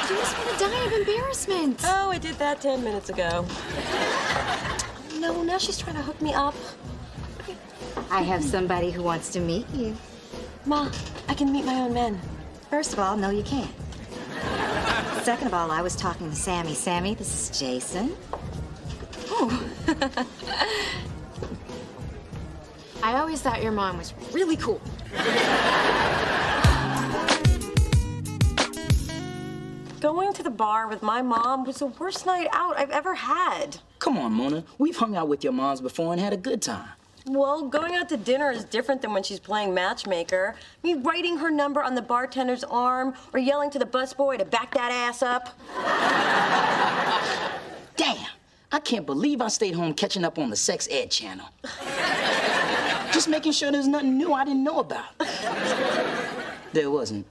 She must want to die of embarrassment. Oh, I did that 10 minutes ago. No, now she's trying to hook me up. I have somebody who wants to meet you. Ma, I can meet my own men. First of all, no, you can't. Second of all, I was talking to Sammy. Sammy, this is Jason. Oh. I always thought your mom was really cool. Going to the bar with my mom was the worst night out I've ever had. Come on, Mona. We've hung out with your moms before and had a good time. Well, going out to dinner is different than when she's playing matchmaker. Me writing her number on the bartender's arm or yelling to the busboy to back that ass up. Damn, I can't believe I stayed home catching up on the sex ed channel. Just making sure there's nothing new I didn't know about. There wasn't.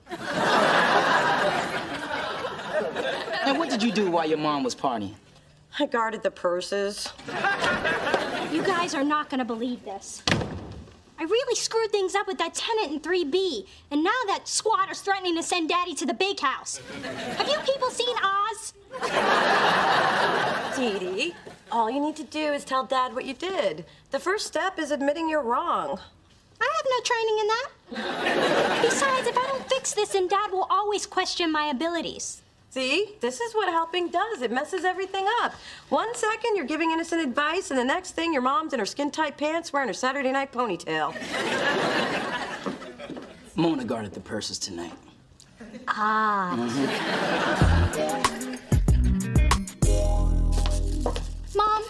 And what did you do while your mom was partying? I guarded the purses. You guys are not gonna believe this. I really screwed things up with that tenant in 3B, and now that squatter's threatening to send Daddy to the bakehouse. Have you people seen Oz? Dee Dee, all you need to do is tell Dad what you did. The first step is admitting you're wrong. I have no training in that. Besides, if I don't fix this, then Dad will always question my abilities. See, this is what helping does. It messes everything up. 1 second, you're giving innocent advice, and the next thing, your mom's in her skin-tight pants wearing her Saturday night ponytail. Mona guarded the purses tonight. Ah. Mom,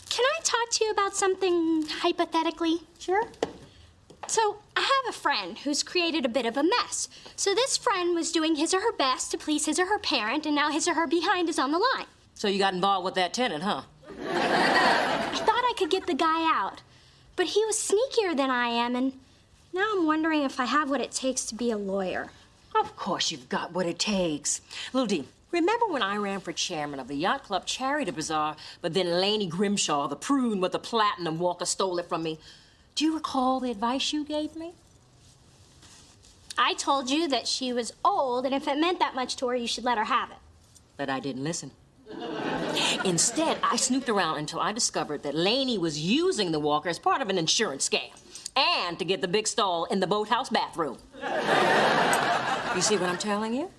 can I talk to you about something hypothetically? Sure. So, I have a friend who's created a bit of a mess. So this friend was doing his or her best to please his or her parent, and now his or her behind is on the line. So you got involved with that tenant, huh? I thought I could get the guy out, but he was sneakier than I am, and now I'm wondering if I have what it takes to be a lawyer. Of course you've got what it takes. Lil D, remember when I ran for chairman of the Yacht Club Charity Bazaar, but then Laney Grimshaw, the prune with the platinum walker, stole it from me? Do you recall the advice you gave me? I told you that she was old, and if it meant that much to her, you should let her have it. But I didn't listen. Instead, I snooped around until I discovered that Laney was using the walker as part of an insurance scam and to get the big stall in the boathouse bathroom. You see what I'm telling you?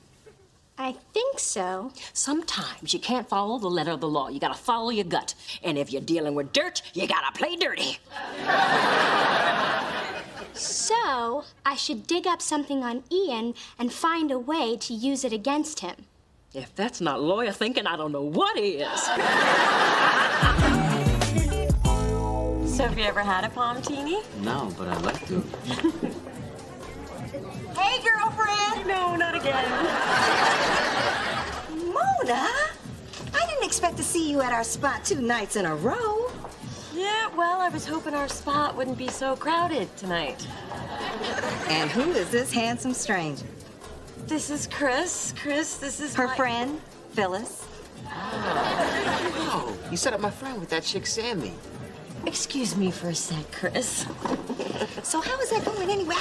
I think so. Sometimes you can't follow the letter of the law. You gotta follow your gut. And if you're dealing with dirt, you gotta play dirty. So, I should dig up something on Ian and find a way to use it against him. If that's not lawyer thinking, I don't know what is. So have you ever had a palm-tini? No, but I'd like to. Hey, girlfriend! No, not again. Mona, I didn't expect to see you at our spot 2 nights in a row. Yeah, well, I was hoping our spot wouldn't be so crowded tonight. And who is this handsome stranger? This is Chris. Chris, this is her my friend, Phyllis. Oh, you set up my friend with that chick, Sammy. Excuse me for a sec, Chris. So how is that going anyway?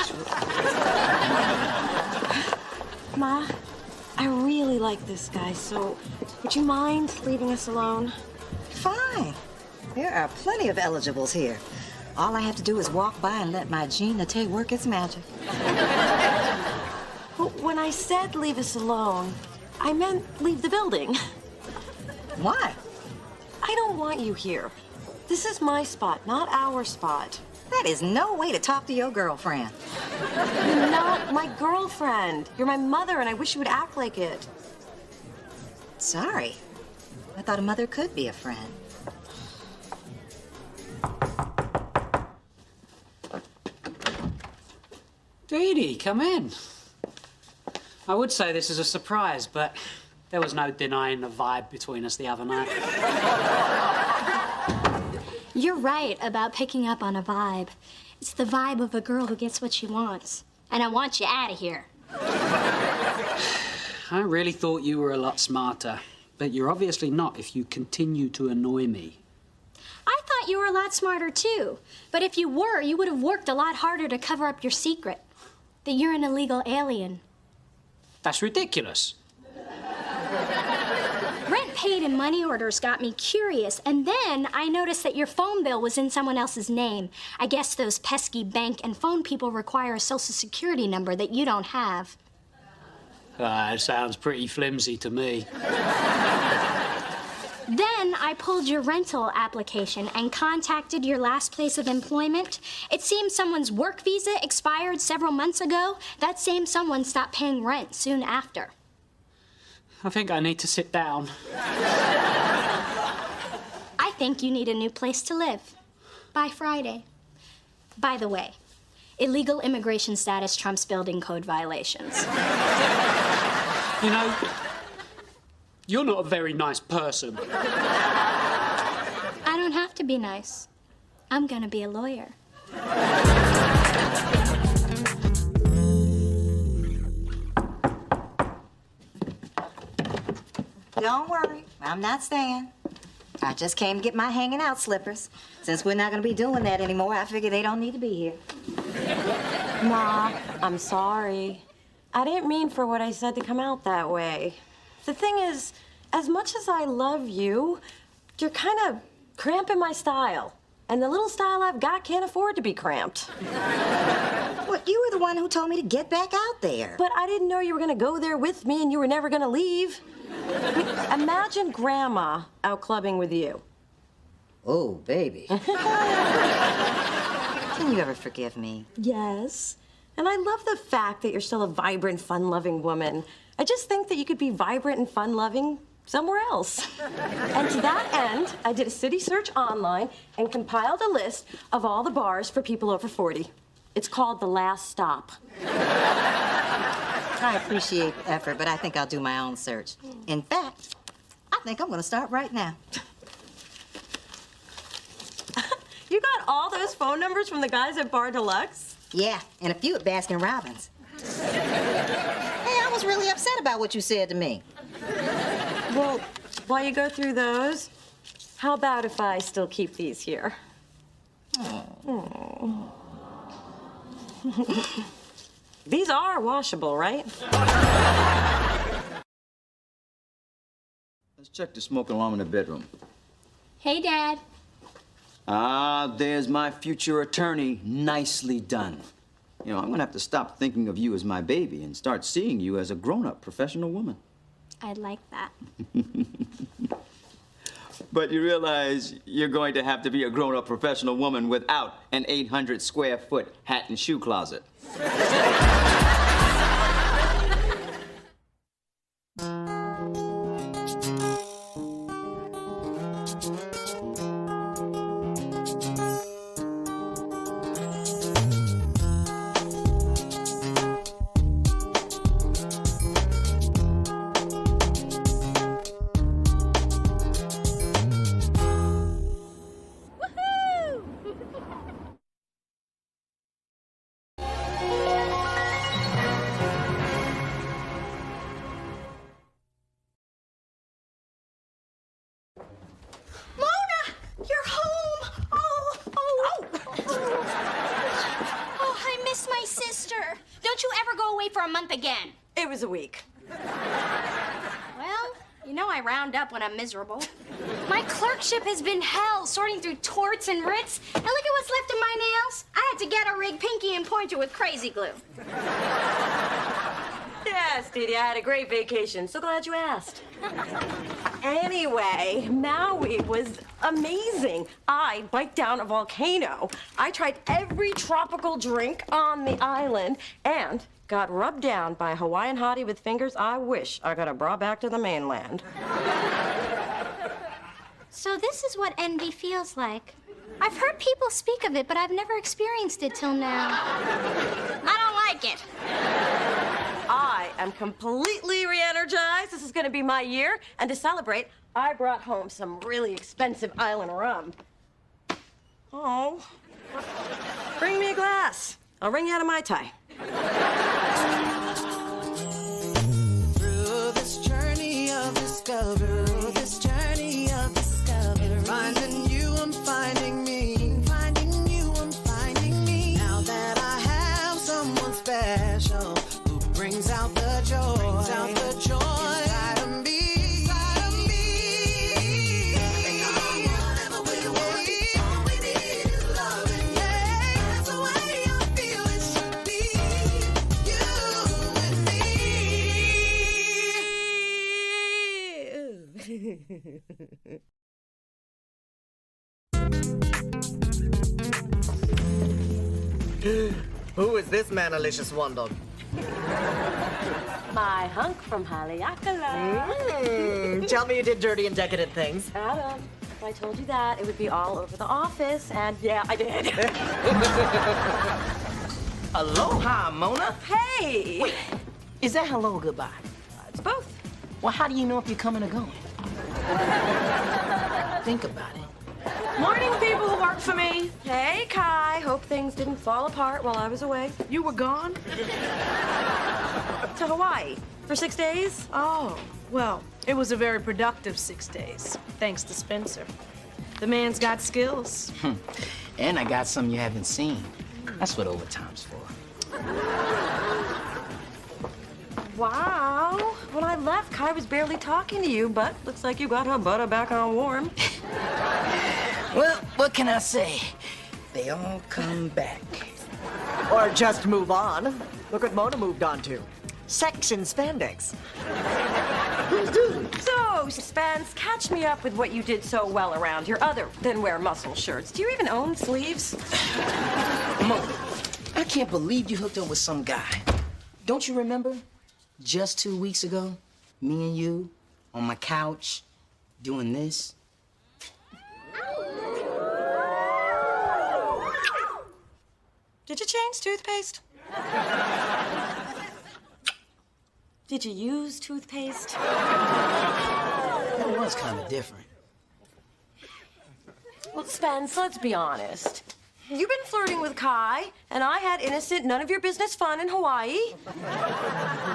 Ma, I really like this guy, so would you mind leaving us alone? Fine. There are plenty of eligibles here. All I have to do is walk by and let my Jean Latte work its magic. Well, when I said leave us alone, I meant leave the building. Why? I don't want you here. This is my spot, not our spot. That is no way to talk to your girlfriend. You're not my girlfriend. You're my mother, and I wish you would act like it. Sorry. I thought a mother could be a friend. Dee Dee, come in. I would say this is a surprise, but there was no denying the vibe between us the other night. You're right about picking up on a vibe. It's the vibe of a girl who gets what she wants. And I want you out of here. I really thought you were a lot smarter, but you're obviously not if you continue to annoy me. I thought thought you were a lot smarter too. But if you were, you would have worked a lot harder to cover up your secret. That you're an illegal alien. That's ridiculous. Rent paid and money orders got me curious, and then I noticed that your phone bill was in someone else's name. I guess those pesky bank and phone people require a social security number that you don't have. It sounds pretty flimsy to me. Then I pulled your rental application and contacted your last place of employment. It seems someone's work visa expired several months ago. That same someone stopped paying rent soon after. I think I need to sit down. I think you need a new place to live. By Friday. By the way, illegal immigration status trumps building code violations. You know, you're not a very nice person. I don't have to be nice. I'm gonna be a lawyer. Don't worry, I'm not staying. I just came to get my hanging out slippers. Since we're not gonna be doing that anymore, I figure they don't need to be here. Ma, I'm sorry. I didn't mean for what I said to come out that way. The thing is, as much as I love you, you're kind of cramping my style. And the little style I've got can't afford to be cramped. Well, you were the one who told me to get back out there. But I didn't know you were gonna go there with me and you were never gonna leave. I mean, imagine Grandma out clubbing with you. Oh, baby. Can you ever forgive me? Yes. And I love the fact that you're still a vibrant, fun-loving woman. I just think that you could be vibrant and fun-loving somewhere else. And to that end, I did a city search online and compiled a list of all the bars for people over 40. It's called The Last Stop. I appreciate the effort, but I think I'll do my own search. In fact, I think I'm gonna start right now. You got all those phone numbers from the guys at Bar Deluxe? Yeah, and a few at Baskin Robbins. Hey, I was really upset about what you said to me. Well, while you go through those, how about if I still keep these here? Oh. These are washable, right? Let's check the smoke alarm in the bedroom. Hey, Dad. Ah, there's my future attorney. Nicely done. You know, I'm gonna have to stop thinking of you as my baby and start seeing you as a grown-up professional woman. I'd like that. But you realize you're going to have to be a grown-up professional woman without an 800 square foot hat and shoe closet. For a month again. It was a week. Well, you know I round up when I'm miserable. My clerkship has been hell, sorting through torts and writs. And look at what's left of my nails. I had to get a rig pinky and pointer with crazy glue. Yes, Didi, I had a great vacation. So glad you asked. Anyway, Maui was amazing. I biked down a volcano. I tried every tropical drink on the island and got rubbed down by a Hawaiian hottie with fingers I wish I could have brought back to the mainland. So this is what envy feels like. I've heard people speak of it, but I've never experienced it till now. I don't like it. I am completely re-energized. This is gonna be my year. And to celebrate, I brought home some really expensive island rum. Oh. Bring me a glass. I'll ring you out of Mai Tai. Through this journey of discovery, finding brings out the joy. Brings out the joy inside of me. Inside of me. Come whatever we want, all we need is love and yeah. That's the way I feel it should be. You and me. Who is this manalicious wonder? My hunk from Haleakala. Tell me you did dirty and decadent things. Adam, if I told you that, it would be all over the office, and yeah, I did. Aloha, Mona. Hey! Wait, is that hello or goodbye? It's both. Well, how do you know if you're coming or going? Think about it. Morning, people who work for me. Hey, Kai. Hope things didn't fall apart while I was away. You were gone? To Hawaii. For 6 days? Oh, well, it was a very productive 6 days, thanks to Spencer. The man's got skills. And I got some you haven't seen. That's what overtime's for. Wow. When I left, Kai was barely talking to you, but looks like you got her butter back on warm. Well, what can I say? They all come back. Or just move on. Look what Mona moved on to. Section spandex. So, Spence, catch me up with what you did so well around your other than wear muscle shirts. Do you even own sleeves? Mona, I can't believe you hooked up with some guy. Don't you remember? Just 2 weeks ago, me and you on my couch doing this. Did you change toothpaste? Did you use toothpaste? It was kind of different. Well, Spence, let's be honest. You've been flirting with Kai, and I had innocent, none of your business fun in Hawaii.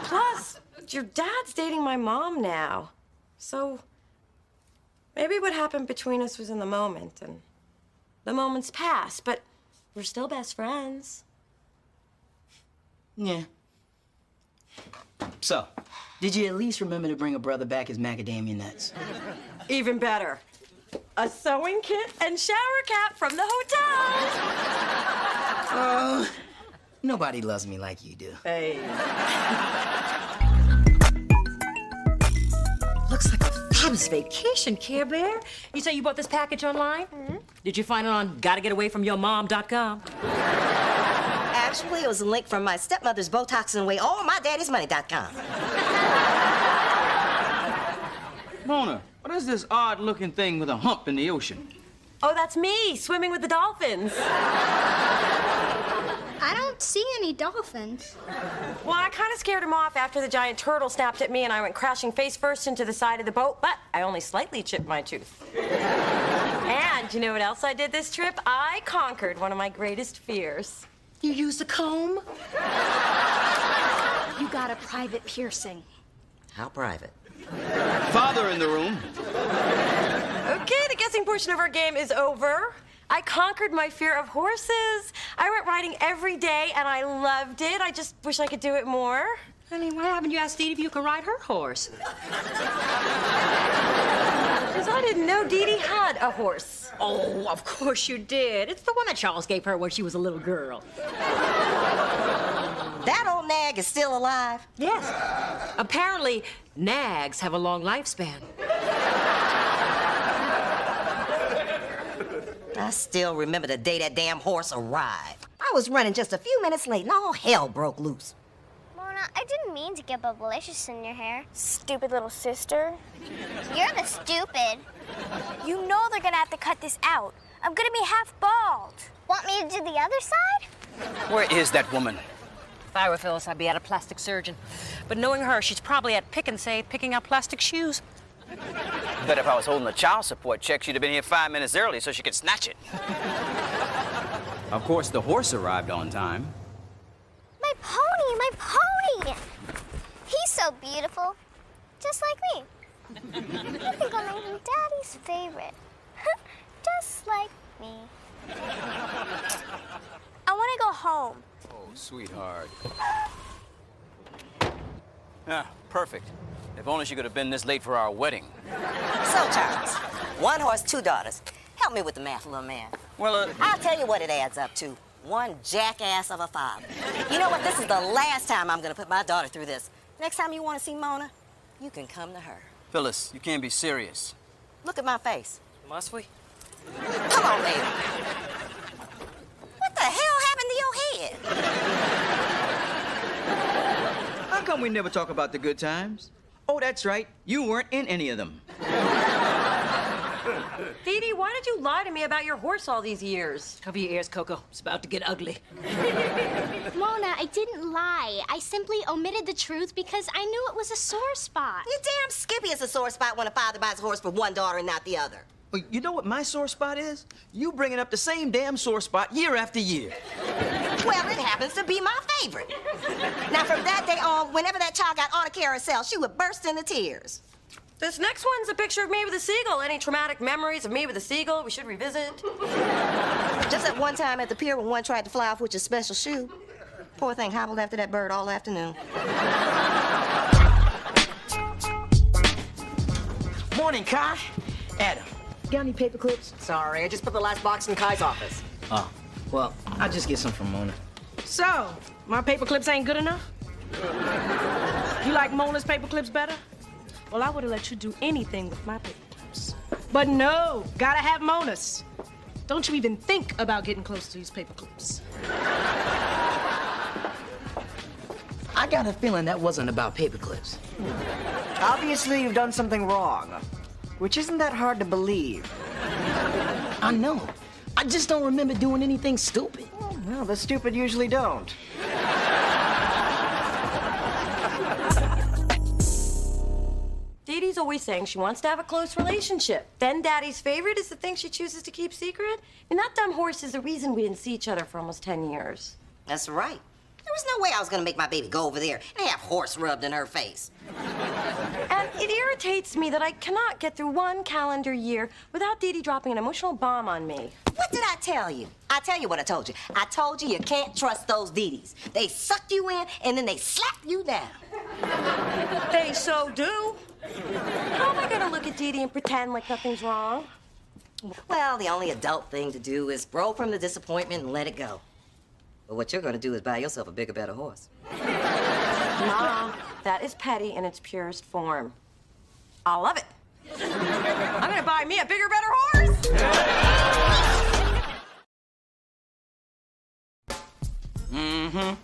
Plus, your dad's dating my mom now. So, maybe what happened between us was in the moment, and the moment's past, but we're still best friends. Yeah. So, did you at least remember to bring a brother back his macadamia nuts? Even better. A sewing kit and shower cap from the hotel. Oh, nobody loves me like you do. Hey. Looks like a fabulous vacation, Care Bear. You say you bought this package online? Mm-hmm. Did you find it on gottogetawaymfromyourmom.com? Actually, it was a link from my stepmother's Botoxing Away all my daddy's money.com. Mona, what is this odd-looking thing with a hump in the ocean? Oh, that's me, swimming with the dolphins. I don't see any dolphins. Well, I kind of scared him off after the giant turtle snapped at me and I went crashing face first into the side of the boat, but I only slightly chipped my tooth. And you know what else I did this trip? I conquered one of my greatest fears. You used a comb? You got a private piercing. How private? Father in the room. Okay, the guessing portion of our game is over. I conquered my fear of horses. I went riding every day and I loved it. I just wish I could do it more. Honey, why haven't you asked Dee Dee if you can ride her horse? Because I didn't know Dee Dee had a horse. Oh, of course you did. It's the one that Charles gave her when she was a little girl. That old nag is still alive? Yes. Apparently, nags have a long lifespan. I still remember the day that damn horse arrived. I was running just a few minutes late and all hell broke loose. Mona, I didn't mean to get bubblicious in your hair. Stupid little sister. You're the stupid. You know they're gonna have to cut this out. I'm gonna be half bald. Want me to do the other side? Where is that woman? If I were Phyllis, I'd be at a plastic surgeon. But knowing her, she's probably at Pick and Save picking out plastic shoes. Bet if I was holding a child support check, she'd have been here 5 minutes early so she could snatch it. Of course, the horse arrived on time. My pony, my pony! He's so beautiful. Just like me. I think I'll make him Daddy's favorite. Just like me. I want to go home. Oh, sweetheart. Yeah, perfect. If only she could have been this late for our wedding. So, Charles, 1 horse, 2 daughters. Help me with the math, little man. Well, I'll tell you what it adds up to. 1 jackass of a father. You know what? This is the last time I'm gonna put my daughter through this. Next time you want to see Mona, you can come to her. Phyllis, you can't be serious. Look at my face. Must we? Come on, baby. What the hell happened to your head? How come we never talk about the good times? Oh, that's right. You weren't in any of them. Dee Dee, why did you lie to me about your horse all these years? Cover your ears, Coco. It's about to get ugly. Mona, I didn't lie. I simply omitted the truth because I knew it was a sore spot. You damn Skippy is a sore spot when a father buys a horse for one daughter and not the other. Well, you know what my sore spot is? You bringing up the same damn sore spot year after year. Well, it happens to be my favorite. Now, from that day on, whenever that child got on a carousel, she would burst into tears. This next one's a picture of me with a seagull. Any traumatic memories of me with a seagull we should revisit? Just at one time at the pier when one tried to fly off with your special shoe. Poor thing hobbled after that bird all afternoon. Morning, Kai. Adam, got any paper clips? Sorry, I just put the last box in Kai's office. Oh, well, I'll just get some from Mona. So, my paper clips ain't good enough? You like Mona's paper clips better? Well, I would have let you do anything with my paper clips. But no, gotta have Mona's. Don't you even think about getting close to these paper clips. I got a feeling that wasn't about paper clips. Obviously, you've done something wrong, which isn't that hard to believe. I know. I just don't remember doing anything stupid. Well, the stupid usually don't. Dee Dee's always saying she wants to have a close relationship. Then Daddy's favorite is the thing she chooses to keep secret. And that dumb horse is the reason we didn't see each other for almost 10 years. That's right. There was no way I was gonna make my baby go over there and have horse rubbed in her face. And it irritates me that I cannot get through one calendar year without Dee Dee dropping an emotional bomb on me. What did I tell you? I tell you what I told you. I told you you can't trust those Dee Dees. They suck you in and then they slap you down. They so do. How am I gonna look at Dee Dee and pretend like nothing's wrong? Well, the only adult thing to do is grow from the disappointment and let it go. But what you're gonna do is buy yourself a bigger, better horse. Ma, that is petty in its purest form. I love it. I'm gonna buy me a bigger, better horse. Mm-hmm.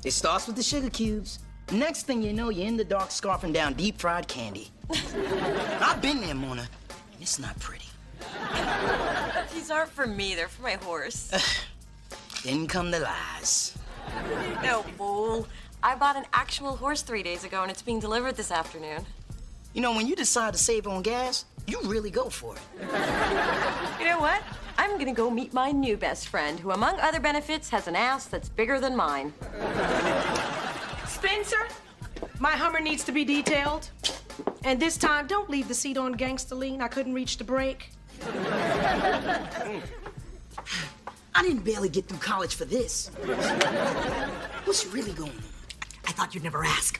It starts with the sugar cubes. Next thing you know, you're in the dark scarfing down deep-fried candy. I've been there, Mona, and it's not pretty. These aren't for me, they're for my horse. Then come the lies. No, fool. I bought an actual horse 3 days ago, and it's being delivered this afternoon. You know, when you decide to save on gas, you really go for it. You know what? I'm gonna go meet my new best friend, who, among other benefits, has an ass that's bigger than mine. Spencer, my Hummer needs to be detailed. And this time, don't leave the seat on gangster lean. I couldn't reach the brake. I didn't barely get through college for this. What's really going on? I thought you'd never ask.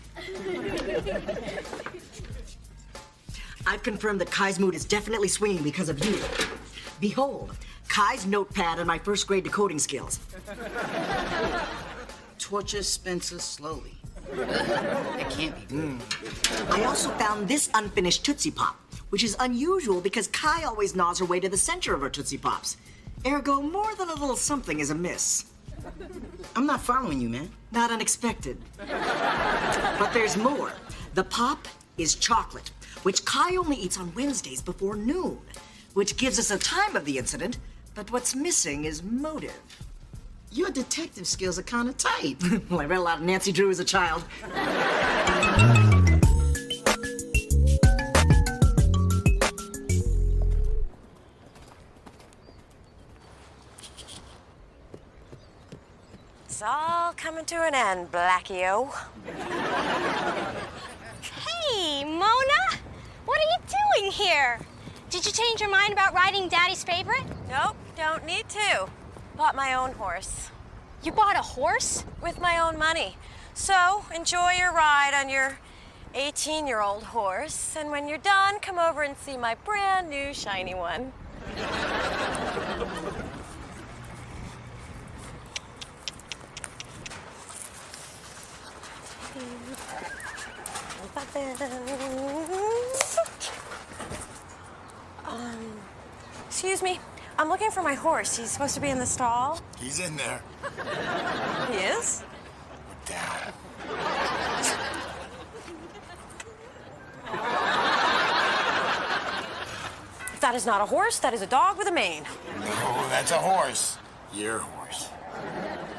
I've confirmed that Kai's mood is definitely swinging because of you. Behold, Kai's notepad and my first grade decoding skills. Torture Spencer slowly. That can't be good. I also found this unfinished Tootsie Pop, which is unusual because Kai always gnaws her way to the center of her Tootsie Pops. Ergo, more than a little something is amiss. I'm not following you, man. Not unexpected. But there's more. The pop is chocolate, which Kai only eats on Wednesdays before noon, which gives us a time of the incident, but what's missing is motive. Your detective skills are kind of tight. Well, I read a lot of Nancy Drew as a child. It's all coming to an end, Blackie-o. Hey, Mona! What are you doing here? Did you change your mind about riding Daddy's favorite? Nope, don't need to. Bought my own horse. You bought a horse? With my own money. So, enjoy your ride on your 18-year-old horse, and when you're done, come over and see my brand new shiny one. Excuse me. I'm looking for my horse. He's supposed to be in the stall. He's in there. He is? Look down. That is not a horse. That is a dog with a mane. No, that's a horse. Your horse.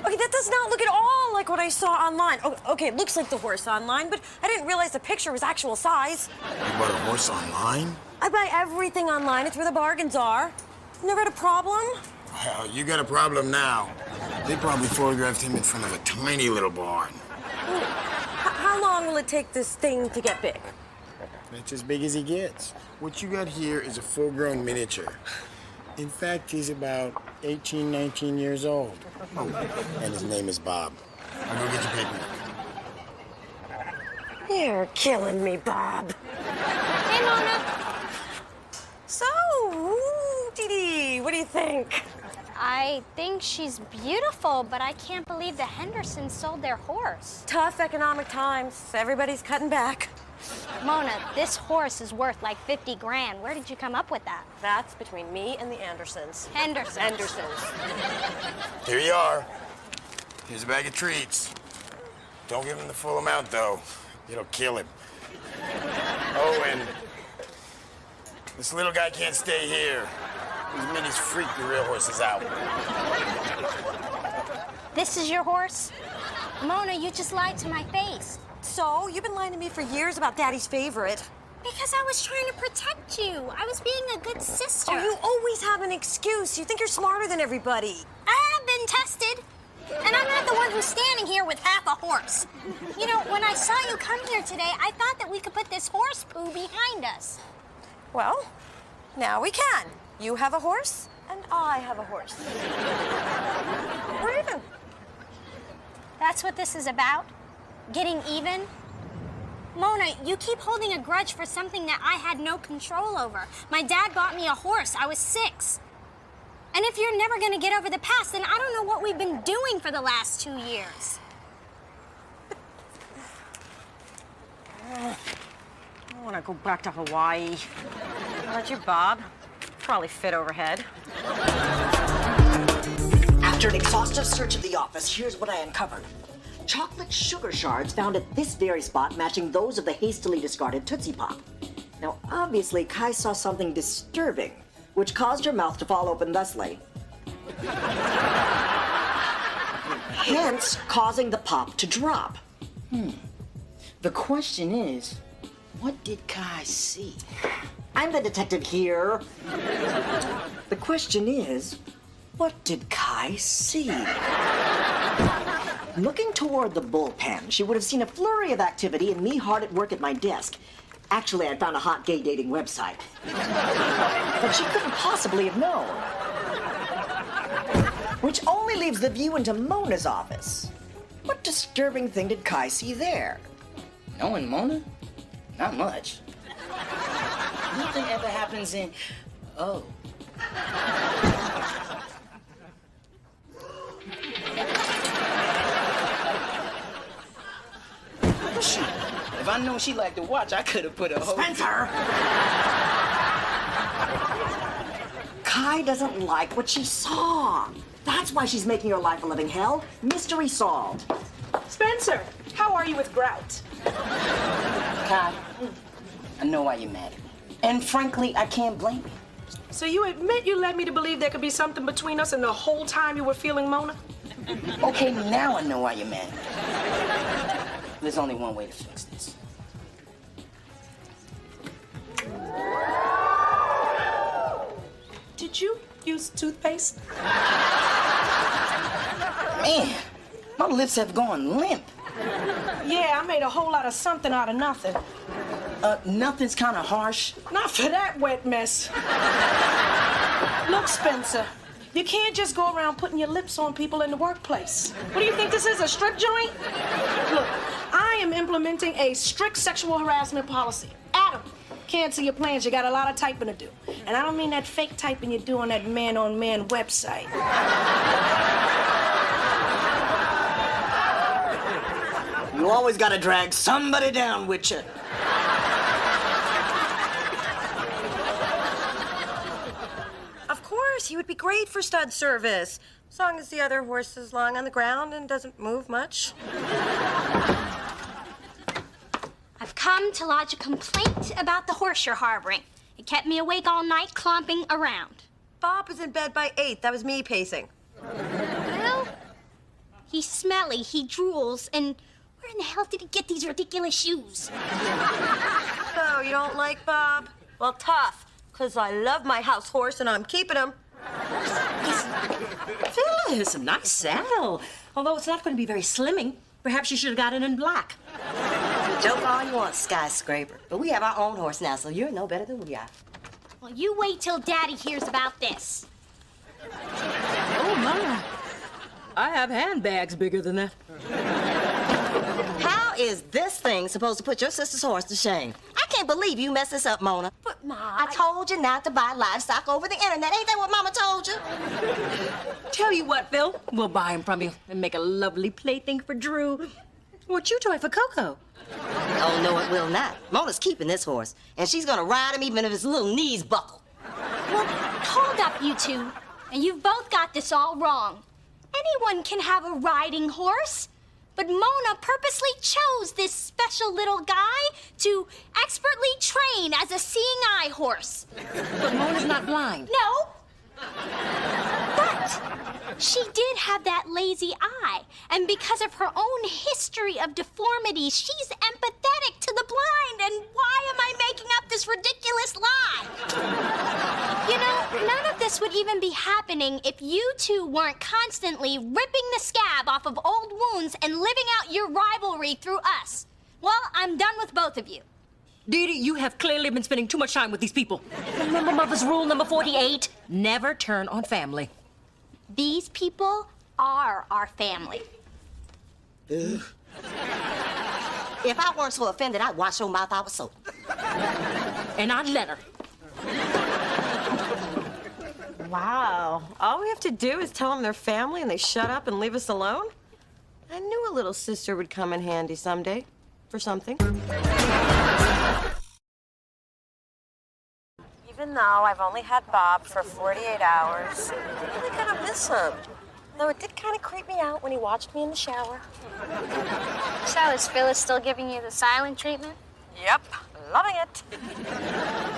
Okay, that does not look at all like what I saw online. Oh, okay, it looks like the horse online, but I didn't realize the picture was actual size. You bought a horse online? I buy everything online. It's where the bargains are. Never had a problem. Well, you got a problem now. They probably photographed him in front of a tiny little barn. How long will it take this thing to get big? That's as big as he gets. What you got here is a full-grown miniature. In fact, he's about 18, 19 years old. Oh, and his name is Bob. I'll go get your paperwork. You're killing me, Bob. Hey, Mona. So, Dee Dee, what do you think? I think she's beautiful, but I can't believe the Hendersons sold their horse. Tough economic times. Everybody's cutting back. Mona, this horse is worth like 50 grand. Where did you come up with that? That's between me and the Andersons. Hendersons. Andersons. Here you are. Here's a bag of treats. Don't give him the full amount, though. It'll kill him. Oh, and this little guy can't stay here. These minis freak the real horses out. This is your horse? Mona, you just lied to my face. So, you've been lying to me for years about Daddy's favorite. Because I was trying to protect you. I was being a good sister. Oh, you always have an excuse. You think you're smarter than everybody. I have been tested. And I'm not the one who's standing here with half a horse. You know, when I saw you come here today, I thought that we could put this horse poo behind us. Well, now we can. You have a horse, and I have a horse. We're even. That's what this is about? Getting even? Mona, you keep holding a grudge for something that I had no control over. My dad bought me a horse. I was 6. And if you're never gonna get over the past, then I don't know what we've been doing for the last 2 years. I want to go back to Hawaii. How about you, Bob? Probably fit overhead. After an exhaustive search of the office, here's what I uncovered. Chocolate sugar shards found at this very spot matching those of the hastily discarded Tootsie Pop. Now, obviously, Kai saw something disturbing, which caused her mouth to fall open thusly. Hence, causing the pop to drop. The question is, what did Kai see? I'm the detective here. The question is, what did Kai see? Looking toward the bullpen, she would have seen a flurry of activity and me hard at work at my desk. Actually, I found a hot gay dating website. But she couldn't possibly have known. Which only leaves the view into Mona's office. What disturbing thing did Kai see there? Knowing Mona? Not much. Nothing ever happens in... Oh. Shoot. If I known she liked to watch, I could have put a whole... Spencer! Kai doesn't like what she saw. That's why she's making her life a living hell. Mystery solved. Spencer, how are you with Grout? Kai, I know why you're mad at me. And frankly, I can't blame you. So you admit you led me to believe there could be something between us and the whole time you were feeling Mona? Okay, now I know why you're mad at me. There's only one way to fix this. Did you use toothpaste? Man, my lips have gone limp. Yeah, I made a whole lot of something out of nothing. Nothing's kind of harsh. Not for that wet mess. Look, Spencer, You can't just go around putting your lips on people in the workplace. What do you think this is, a strip joint? Look, I am implementing a strict sexual harassment policy. Adam, cancel your plans. You got a lot of typing to do. And I don't mean that fake typing you do on that man-on-man website. You always gotta drag somebody down with you. Of course, he would be great for stud service. As long as the other horse is lying on the ground and doesn't move much. I've come to lodge a complaint about the horse you're harboring. It kept me awake all night clomping around. Bob was in bed by 8. That was me pacing. Well, he's smelly, he drools, and where in the hell did he get these ridiculous shoes? So, you don't like Bob? Well, tough, because I love my house horse and I'm keeping him. Phyllis, a nice saddle. Although it's not going to be very slimming. Perhaps you should have got it in black. Joke all you want, skyscraper. But we have our own horse now, so you're no better than we are. Well, you wait till Daddy hears about this. Oh, my. I have handbags bigger than that. How is this thing supposed to put your sister's horse to shame? I can't believe you messed this up, Mona. But, Ma, I told you not to buy livestock over the internet. Ain't that what Mama told you? Tell you what, Phil, we'll buy him from you and make a lovely plaything for Drew. Or chew toy for Coco. Oh, no, it will not. Mona's keeping this horse, and she's gonna ride him even if his little knees buckle. Well, hold up, you two. And you've both got this all wrong. Anyone can have a riding horse. But Mona purposely chose this special little guy to expertly train as a seeing eye horse. But Mona's not blind. No. But she did have that lazy eye. And because of her own history of deformities, she's empathetic to the blind. And why am I making up this ridiculous lie? You know, none of this would even be happening if you two weren't constantly ripping the scab off of old wounds and living out your rivalry through us. Well, I'm done with both of you. Dee Dee, you have clearly been spending too much time with these people. Remember Mother's rule number 48? Never turn on family. These people are our family. Ugh. If I weren't so offended, I'd wash your mouth out with soap. And I'd let her. Wow. All we have to do is tell them they're family and they shut up and leave us alone? I knew a little sister would come in handy someday for something. Even though I've only had Bob for 48 hours, I'm really gonna miss him. Though it did kind of creep me out when he watched me in the shower. So, is Phyllis still giving you the silent treatment? Yep, loving it.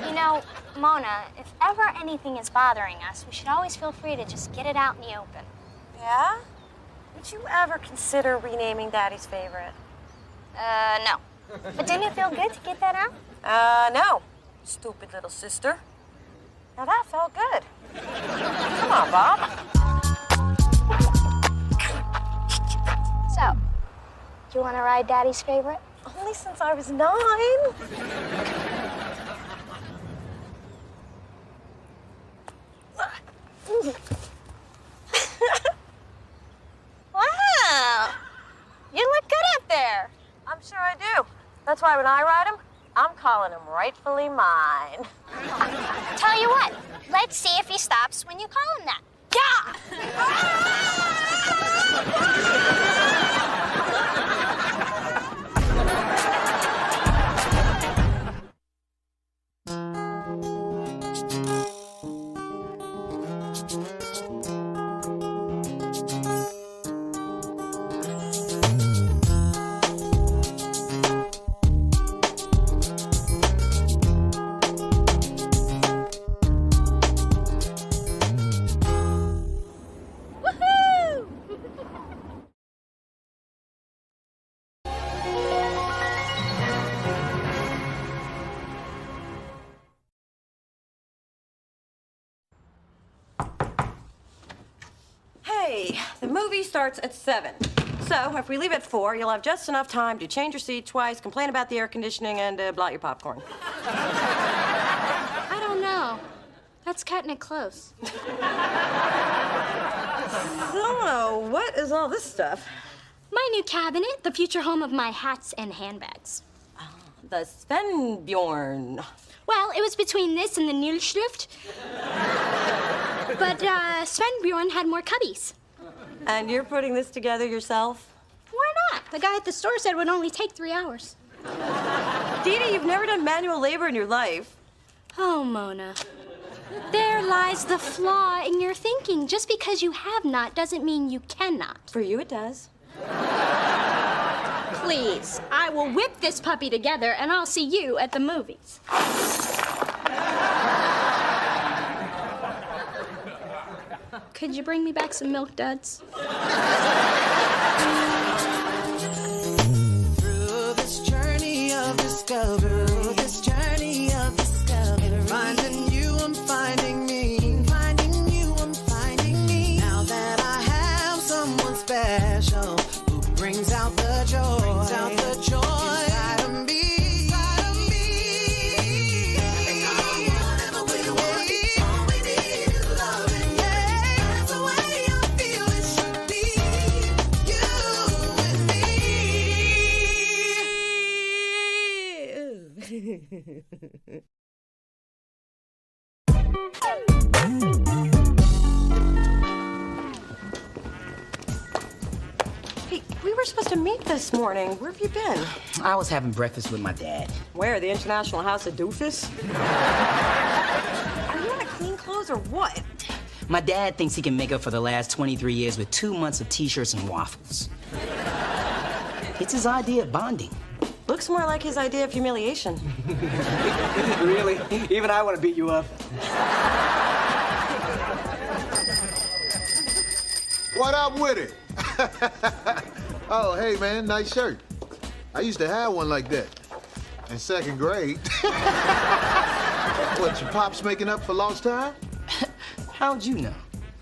You know, Mona, if ever anything is bothering us, we should always feel free to just get it out in the open. Yeah? Would you ever consider renaming Daddy's favorite? No. But didn't it feel good to get that out? No. Stupid little sister. Now that felt good. Come on, Bob. So, you want to ride Daddy's favorite? Only since I was 9. Wow! You look good up there. I'm sure I do. That's why when I ride him, I'm calling him rightfully mine. Tell you what, let's see if he stops when you call him that. Yeah! Hey, the movie starts at 7. So if we leave at 4, you'll have just enough time to change your seat twice, complain about the air conditioning, and blot your popcorn. I don't know. That's cutting it close. So, what is all this stuff? My new cabinet, the future home of my hats and handbags. The Svenbjorn. Well, it was between this and the Nilschrift. But Svenbjorn had more cubbies. And you're putting this together yourself? Why not? The guy at the store said it would only take 3 hours. Dee Dee, you've never done manual labor in your life. Oh, Mona. There lies the flaw in your thinking. Just because you have not doesn't mean you cannot. For you, it does. Please, I will whip this puppy together and I'll see you at the movies. Could you bring me back some Milk Duds? Through this journey of discovery, finding you, I'm finding me. Finding you, I'm finding me. Now that I have someone special who brings out the joy, inside of me. Whatever we want, all we need is loving. That's the way I feel it should be. You and me. Hey, we were supposed to meet this morning. Where have you been? I was having breakfast with my dad. Where? The International House of Doofus? Are you out of clean clothes or what? My dad thinks he can make up for the last 23 years with 2 months of t-shirts and waffles. It's his idea of bonding. Looks more like his idea of humiliation. Really? Even I want to beat you up. What up with it? Oh, hey, man, nice shirt. I used to have one like that in 2nd grade. What, your pop's making up for lost time? How'd you know?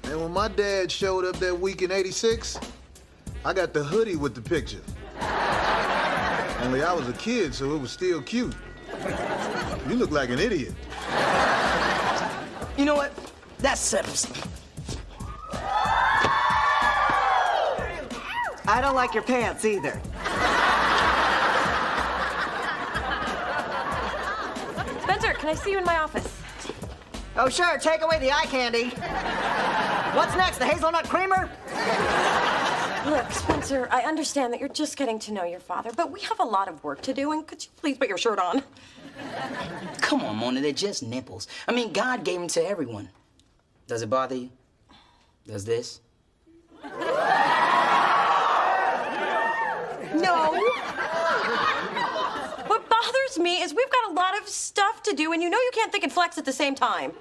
And when my dad showed up that week in '86, I got the hoodie with the picture. Only I was a kid, so it was still cute. You look like an idiot. You know what? That settles it. I don't like your pants either. Spencer, can I see you in my office? Oh, sure, take away the eye candy. What's next, the hazelnut creamer? Look, Spencer, I understand that you're just getting to know your father, but we have a lot of work to do, and could you please put your shirt on? Come on, Mona, they're just nipples. I mean, God gave them to everyone. Does it bother you? Does this? No. What bothers me is we've got a lot of stuff to do, and you know you can't think and flex at the same time.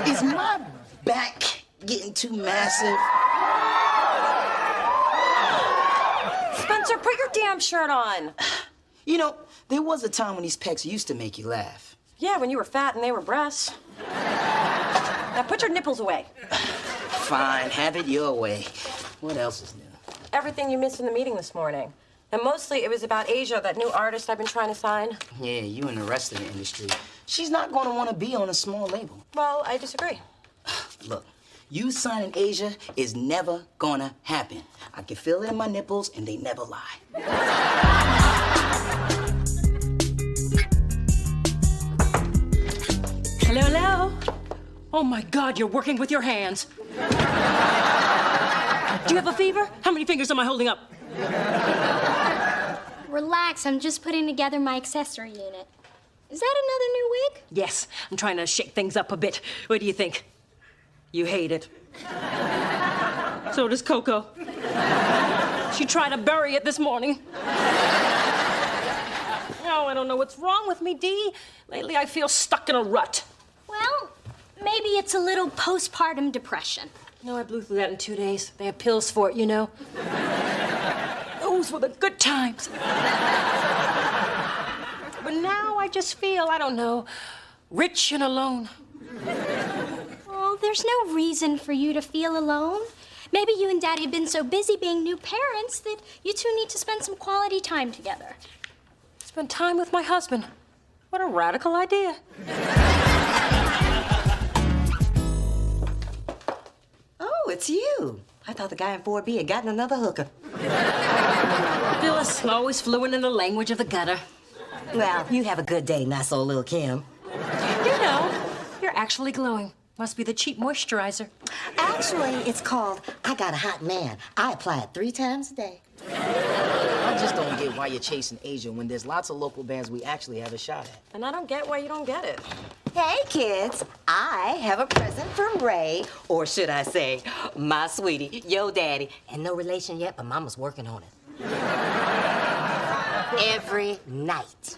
Is my back getting too massive? Spencer, put your damn shirt on. You know, there was a time when these pecs used to make you laugh. Yeah, when you were fat and they were breasts. Now put your nipples away. Fine, have it your way. What else is new? Everything you missed in the meeting this morning. And mostly it was about Asia, that new artist I've been trying to sign. Yeah, you and the rest of the industry. She's not going to want to be on a small label. Well, I disagree. Look, you signing Asia is never gonna happen. I can feel it in my nipples, and they never lie. Hello, hello. Oh my God, you're working with your hands. Do you have a fever? How many fingers am I holding up? Relax, I'm just putting together my accessory unit. Is that another new wig? Yes, I'm trying to shake things up a bit. What do you think? You hate it. So does Coco. She tried to bury it this morning. Oh, I don't know what's wrong with me, Dee. Lately, I feel stuck in a rut. Well, maybe it's a little postpartum depression. No, I blew through that in 2 days. They have pills for it, you know. Those were the good times. But now I just feel, I don't know, rich and alone. Well, there's no reason for you to feel alone. Maybe you and Daddy have been so busy being new parents that you two need to spend some quality time together. Spend time with my husband. What a radical idea. Oh, it's it's you. I thought the guy in 4B had gotten another hooker. Phyllis always fluent in the language of the gutter. Well, you have a good day, not so little Kim. You know, you're actually glowing. Must be the cheap moisturizer. Actually, it's called I Got a Hot Man. I apply it 3 times a day. I just don't get why you're chasing Asia when there's lots of local bands we actually have a shot at. And I don't get why you don't get it. Hey, kids, I have a present from Ray, or should I say, my sweetie, yo daddy. And no relation yet, but Mama's working on it. Every night.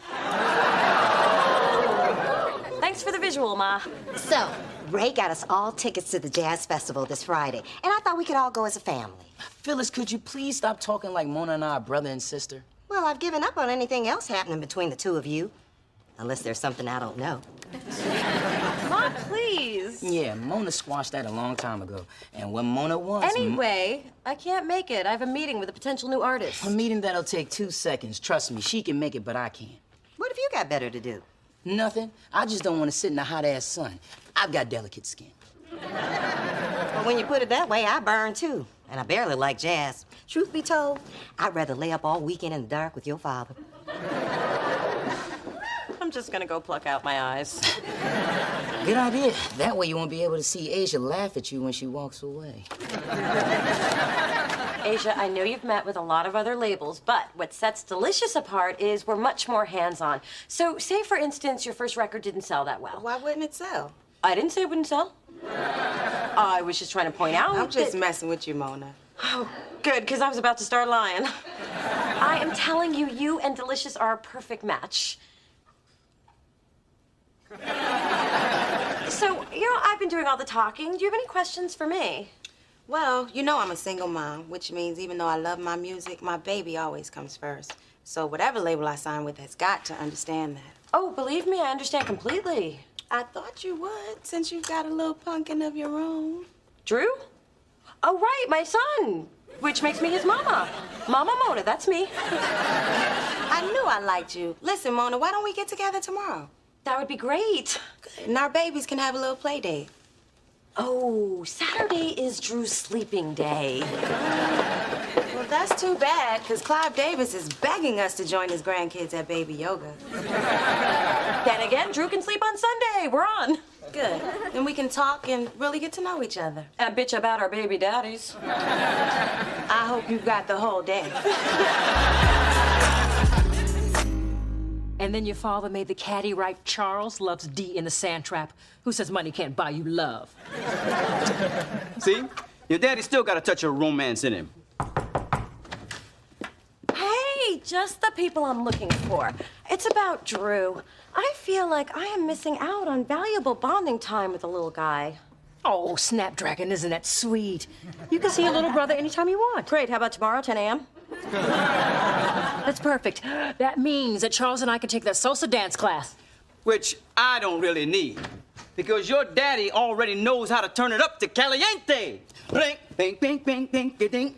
Thanks for the visual, Ma. So, Ray got us all tickets to the Jazz Festival this Friday, and I thought we could all go as a family. Phyllis, could you please stop talking like Mona and I are brother and sister? Well, I've given up on anything else happening between the two of you. Unless there's something I don't know. Ma, please. Yeah, Mona squashed that a long time ago. And when Mona wants... Anyway, I can't make it. I have a meeting with a potential new artist. A meeting that'll take 2 seconds. Trust me, she can make it, but I can't. What have you got better to do? Nothing. I just don't want to sit in the hot-ass sun. I've got delicate skin. Well, when you put it that way, I burn too. And I barely like jazz. Truth be told, I'd rather lay up all weekend in the dark with your father. I'm just gonna go pluck out my eyes. Good idea. That way you won't be able to see Asia laugh at you when she walks away. Asia, I know you've met with a lot of other labels, but what sets Delicious apart is we're much more hands-on. So, say, for instance, your first record didn't sell that well. Why wouldn't it sell? I didn't say it wouldn't sell. I was just trying to point out I'm just that... messing with you, Mona. Oh, good, because I was about to start lying. I am telling you, you and Delicious are a perfect match. So, I've been doing all the talking. Do you have any questions for me? Well, you know I'm a single mom, which means even though I love my music, my baby always comes first. So whatever label I sign with has got to understand that. Oh, believe me, I understand completely. I thought you would, since you've got a little pumpkin of your own. Drew? Oh, right, my son, which makes me his mama. Mama Mona, that's me. I knew I liked you. Listen, Mona, why don't we get together tomorrow? That would be great. Good. And our babies can have a little play date. Oh, Saturday is Drew's sleeping day. Well, that's too bad, because Clive Davis is begging us to join his grandkids at baby yoga. Then again, Drew can sleep on Sunday. We're on. Good. Then we can talk and really get to know each other. And bitch about our baby daddies. I hope you've got the whole day. And then your father made the caddy write Charles loves D in the sand trap. Who says money can't buy you love? See? Your daddy still got a touch of romance in him. Hey, just the people I'm looking for. It's about Drew. I feel like I am missing out on valuable bonding time with the little guy. Oh, Snapdragon, isn't that sweet? You can see your little brother anytime you want. Great. How about tomorrow, 10 a.m.? That's perfect. That means that Charles and I can take that salsa dance class. Which I don't really need. Because your daddy already knows how to turn it up to caliente. Bing, bing, bing, bing, bing, ding.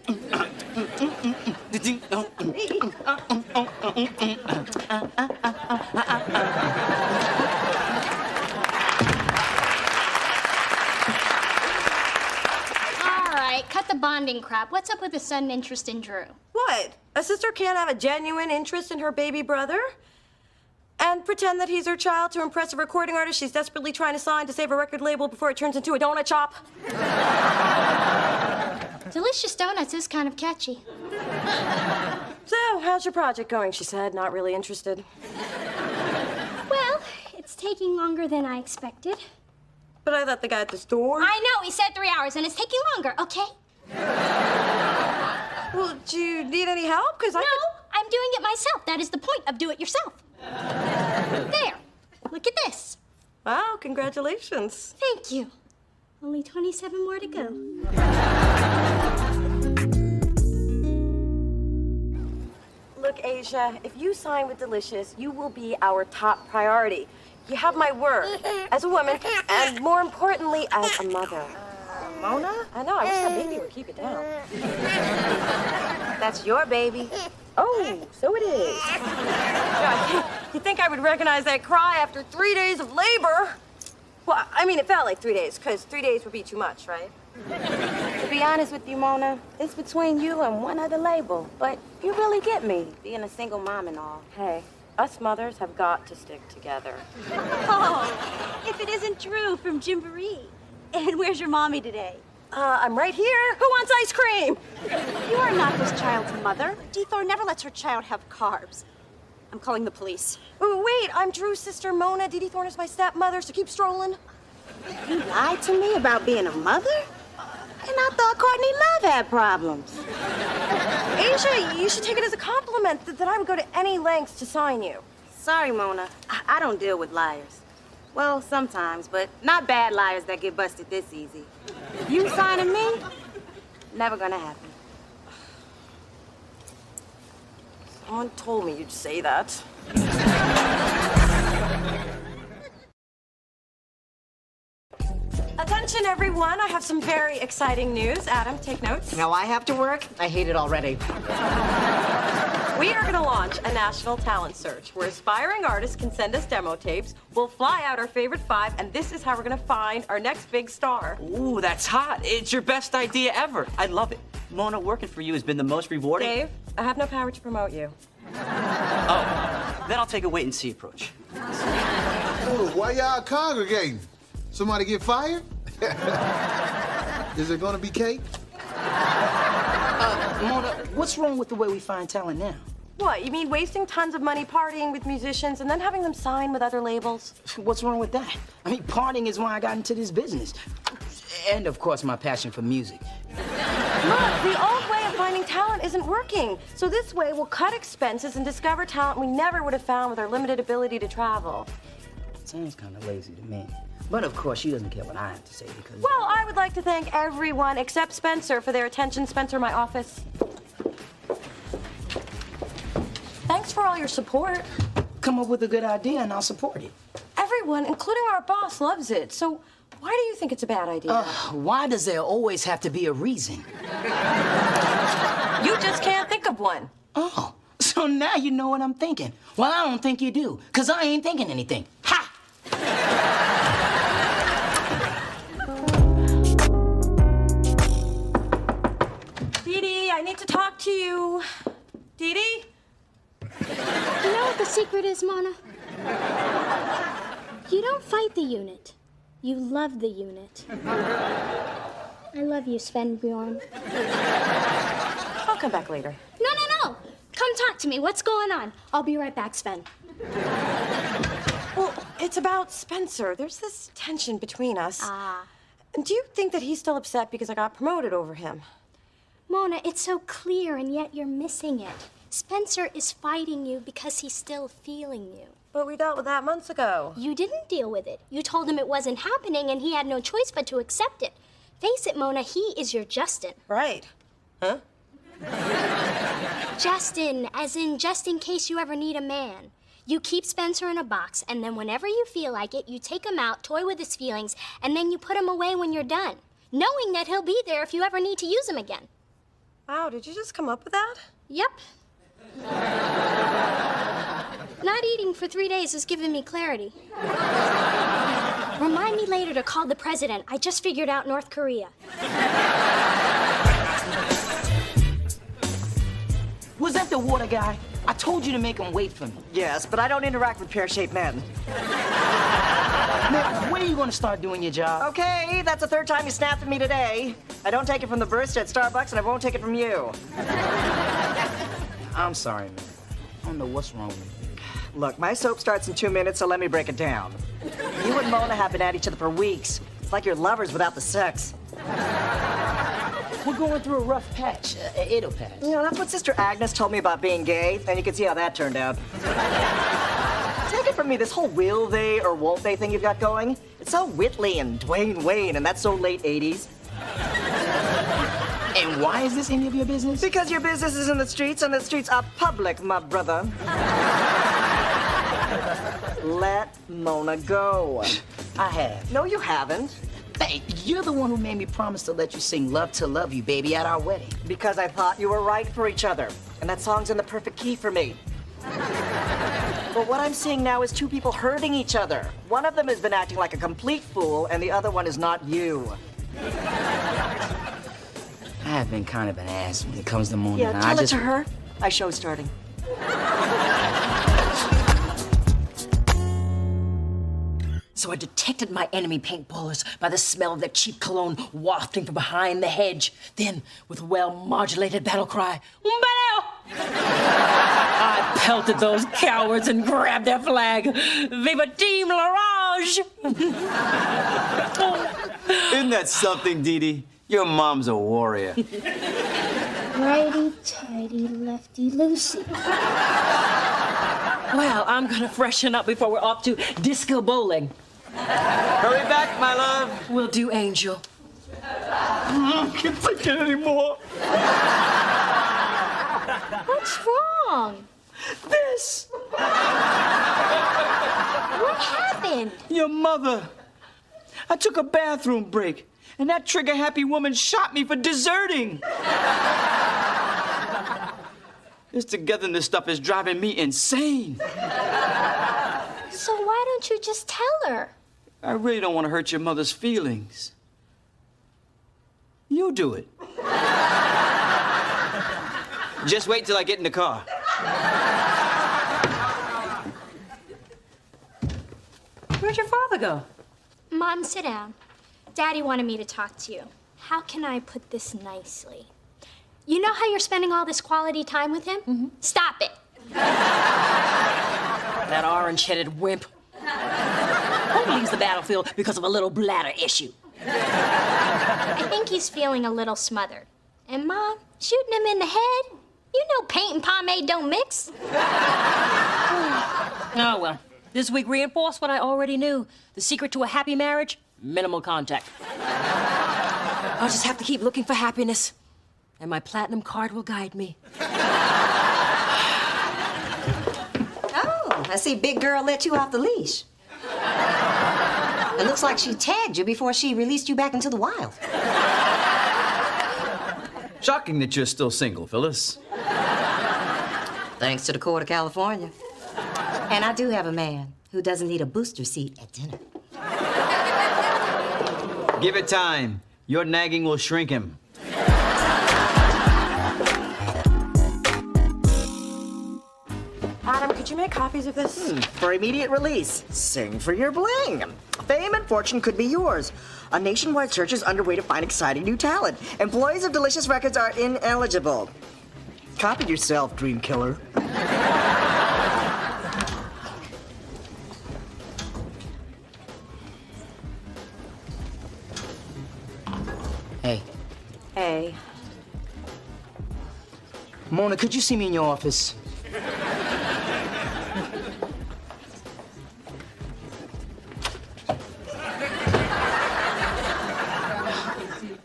Cut the bonding crap. What's up with the sudden interest in Drew? What? A sister can't have a genuine interest in her baby brother? And pretend that he's her child to impress a recording artist she's desperately trying to sign to save a record label before it turns into a donut shop? Delicious Donuts is kind of catchy. So, how's your project going? She said, not really interested. Well, it's taking longer than I expected. But I thought the guy at the store... I know, he said 3 hours, and it's taking longer, okay? Well, do you need any help? Because No, I'm doing it myself. That is the point of do it yourself. There. Look at this. Wow, congratulations. Thank you. Only 27 more to go. Look, Asia, if you sign with Delicious, you will be our top priority. You have my word as a woman, and more importantly, as a mother. Mona? I know, I wish that baby would keep it down. That's your baby. Oh, so it is. God, you think I would recognize that cry after 3 days of labor? Well, I mean, it felt like 3 days, because 3 days would be too much, right? To be honest with you, Mona, it's between you and one other label. But you really get me, being a single mom and all. Hey, us mothers have got to stick together. Oh, if it isn't Drew from Gymboree. And where's your mommy today? I'm right here. Who wants ice cream? You are not this child's mother. Dee Thorne never lets her child have carbs. I'm calling the police. Ooh, wait, I'm Drew's sister Mona. Dee Thorne is my stepmother, so keep strolling. You lied to me about being a mother? And I thought Courtney Love had problems. Asia, you should take it as a compliment that I would go to any lengths to sign you. Sorry, Mona. I don't deal with liars. Well, sometimes, but not bad liars that get busted this easy. You signing me? Never gonna happen. Someone told me you'd say that. Attention, everyone. I have some very exciting news. Adam, take notes. Now I have to work? I hate it already. We are going to launch a national talent search where aspiring artists can send us demo tapes. We'll fly out our favorite 5, and this is how we're going to find our next big star. Ooh, that's hot. It's your best idea ever. I love it. Mona, working for you has been the most rewarding. Dave, I have no power to promote you. Oh, then I'll take a wait-and-see approach. Oh, why y'all congregating? Somebody get fired? Is it gonna be cake? Mona, what's wrong with the way we find talent now? What, you mean wasting tons of money partying with musicians and then having them sign with other labels? What's wrong with that? I mean, partying is why I got into this business. And, of course, my passion for music. Look, the old way of finding talent isn't working. So this way, we'll cut expenses and discover talent we never would have found with our limited ability to travel. Sounds kind of lazy to me. But, of course, she doesn't care what I have to say because... Well, I would like to thank everyone except Spencer for their attention. Spencer, my office. Thanks for all your support. Come up with a good idea and I'll support it. Everyone, including our boss, loves it. So why do you think it's a bad idea? Why does there always have to be a reason? You just can't think of one. Oh, so now you know what I'm thinking. Well, I don't think you do, because I ain't thinking anything. Ha! Dee Dee, I need to talk to you. Dee Dee? You know what the secret is, Mona? You don't fight the unit. You love the unit. I love you, Sven Bjorn. I'll come back later. No. Come talk to me. What's going on? I'll be right back, Sven. Well, it's about Spencer. There's this tension between us. And do you think that he's still upset because I got promoted over him? Mona, it's so clear, and yet you're missing it. Spencer is fighting you because he's still feeling you. But we dealt with that months ago. You didn't deal with it. You told him it wasn't happening, and he had no choice but to accept it. Face it, Mona, he is your Justin. Right. Huh? Justin, as in just in case you ever need a man. You keep Spencer in a box, and then whenever you feel like it, you take him out, toy with his feelings, and then you put him away when you're done, knowing that he'll be there if you ever need to use him again. Wow, did you just come up with that? Yep. Not eating for 3 days has given me clarity. Remind me later to call the president. I just figured out North Korea. Was that the water guy? I told you to make him wait for me. Yes, but I don't interact with pear-shaped men. Now, when are you going to start doing your job? Okay, that's the 3rd time you snapped at me today. I don't take it from the barista at Starbucks, and I won't take it from you. I'm sorry, man. I don't know what's wrong with you. Look, my soap starts in 2 minutes, so let me break it down. You and Mona have been at each other for weeks. It's like you're lovers without the sex. We're going through a rough patch. It'll pass. You know, that's what Sister Agnes told me about being gay, and you can see how that turned out. Take it from me, this whole will they or won't they thing you've got going, it's so Whitley and Dwayne Wayne, and that's so late 80s. And why is this any of your business? Because your business is in the streets, and the streets are public, my brother. Let Mona go. I have. No, you haven't. Hey, you're the one who made me promise to let you sing Love to Love You, baby, at our wedding. Because I thought you were right for each other. And that song's in the perfect key for me. But what I'm seeing now is 2 people hurting each other. One of them has been acting like a complete fool, and the other one is not you. I have been kind of an ass when it comes to Mona. Yeah, and tell I it just... to her. My show's starting. So I detected my enemy paintballers by the smell of their cheap cologne wafting from behind the hedge. Then, with a well-modulated battle cry, "Umbeleo!" I pelted those cowards and grabbed their flag. Viva Team L'Orange! Isn't that something, Dee Dee? Your mom's a warrior. Righty-tighty, lefty-loosey. Well, I'm gonna freshen up before we're off to disco bowling. Hurry back, my love. Will do, Angel. I can't take it anymore. What's wrong? This. What happened? Your mother. I took a bathroom break, and that trigger-happy woman shot me for deserting. This togetherness stuff is driving me insane. So why don't you just tell her? I really don't want to hurt your mother's feelings. You do it. Just wait till I get in the car. Where'd your father go? Mom, sit down. Daddy wanted me to talk to you. How can I put this nicely? You know how you're spending all this quality time with him? Mm-hmm. Stop it. That orange-headed wimp. Who leaves the battlefield because of a little bladder issue? I think he's feeling a little smothered. And Mom, shooting him in the head? You know paint and pomade don't mix. Oh, well. This week reinforced what I already knew. The secret to a happy marriage? Minimal contact. I'll just have to keep looking for happiness. And my platinum card will guide me. Oh, I see big girl let you off the leash. It looks like she tagged you before she released you back into the wild. Shocking that you're still single, Phyllis. Thanks to the court of California. And I do have a man who doesn't need a booster seat at dinner. Give it time. Your nagging will shrink him. Adam, could you make copies of this? For immediate release, sing for your bling. Fame and fortune could be yours. A nationwide search is underway to find exciting new talent. Employees of Delicious Records are ineligible. Copy yourself, dream killer. Hey. Hey. Mona, could you see me in your office?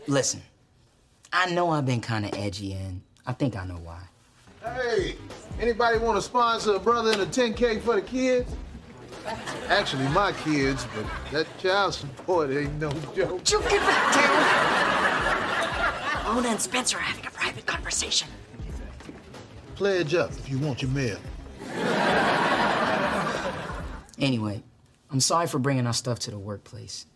Listen, I know I've been kind of edgy, and I think I know why. Hey, anybody want to sponsor a brother in a 10K for the kids? Actually, my kids, but that child support ain't no joke. You give it down. Mona and Spencer are having a private conversation. Pledge up if you want your mail. Anyway, I'm sorry for bringing our stuff to the workplace.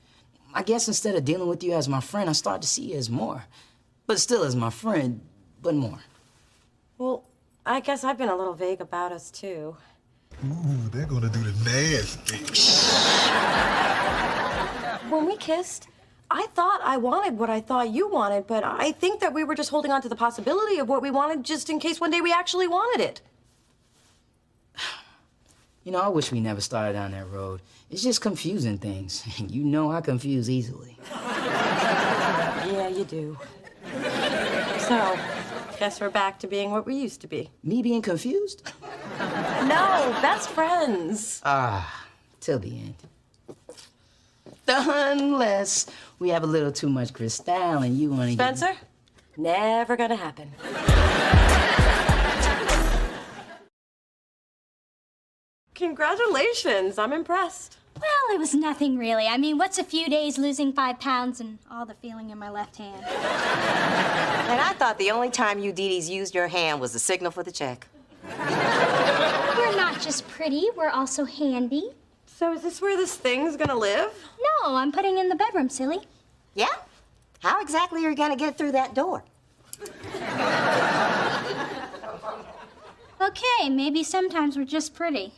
I guess instead of dealing with you as my friend, I started to see you as more. But still as my friend, but more. Well, I guess I've been a little vague about us, too. Ooh, they're gonna do the nasty. When we kissed, I thought I wanted what I thought you wanted, but I think that we were just holding on to the possibility of what we wanted just in case one day we actually wanted it. You know, I wish we never started down that road. It's just confusing things. And you know I confuse easily. Yeah, you do. So, guess we're back to being what we used to be. Me being confused? No, best friends. Till the end. Unless we have a little too much Cristal and you want to Spencer? Never gonna happen. Congratulations, I'm impressed. Well, it was nothing really. I mean, what's a few days losing 5 pounds and all the feeling in my left hand? And I thought the only time you Dee-Dee's used your hand was the signal for the check. We're not just pretty, we're also handy. So is this where this thing's gonna live? No, I'm putting it in the bedroom, silly. Yeah? How exactly are you gonna get through that door? Okay, maybe sometimes we're just pretty.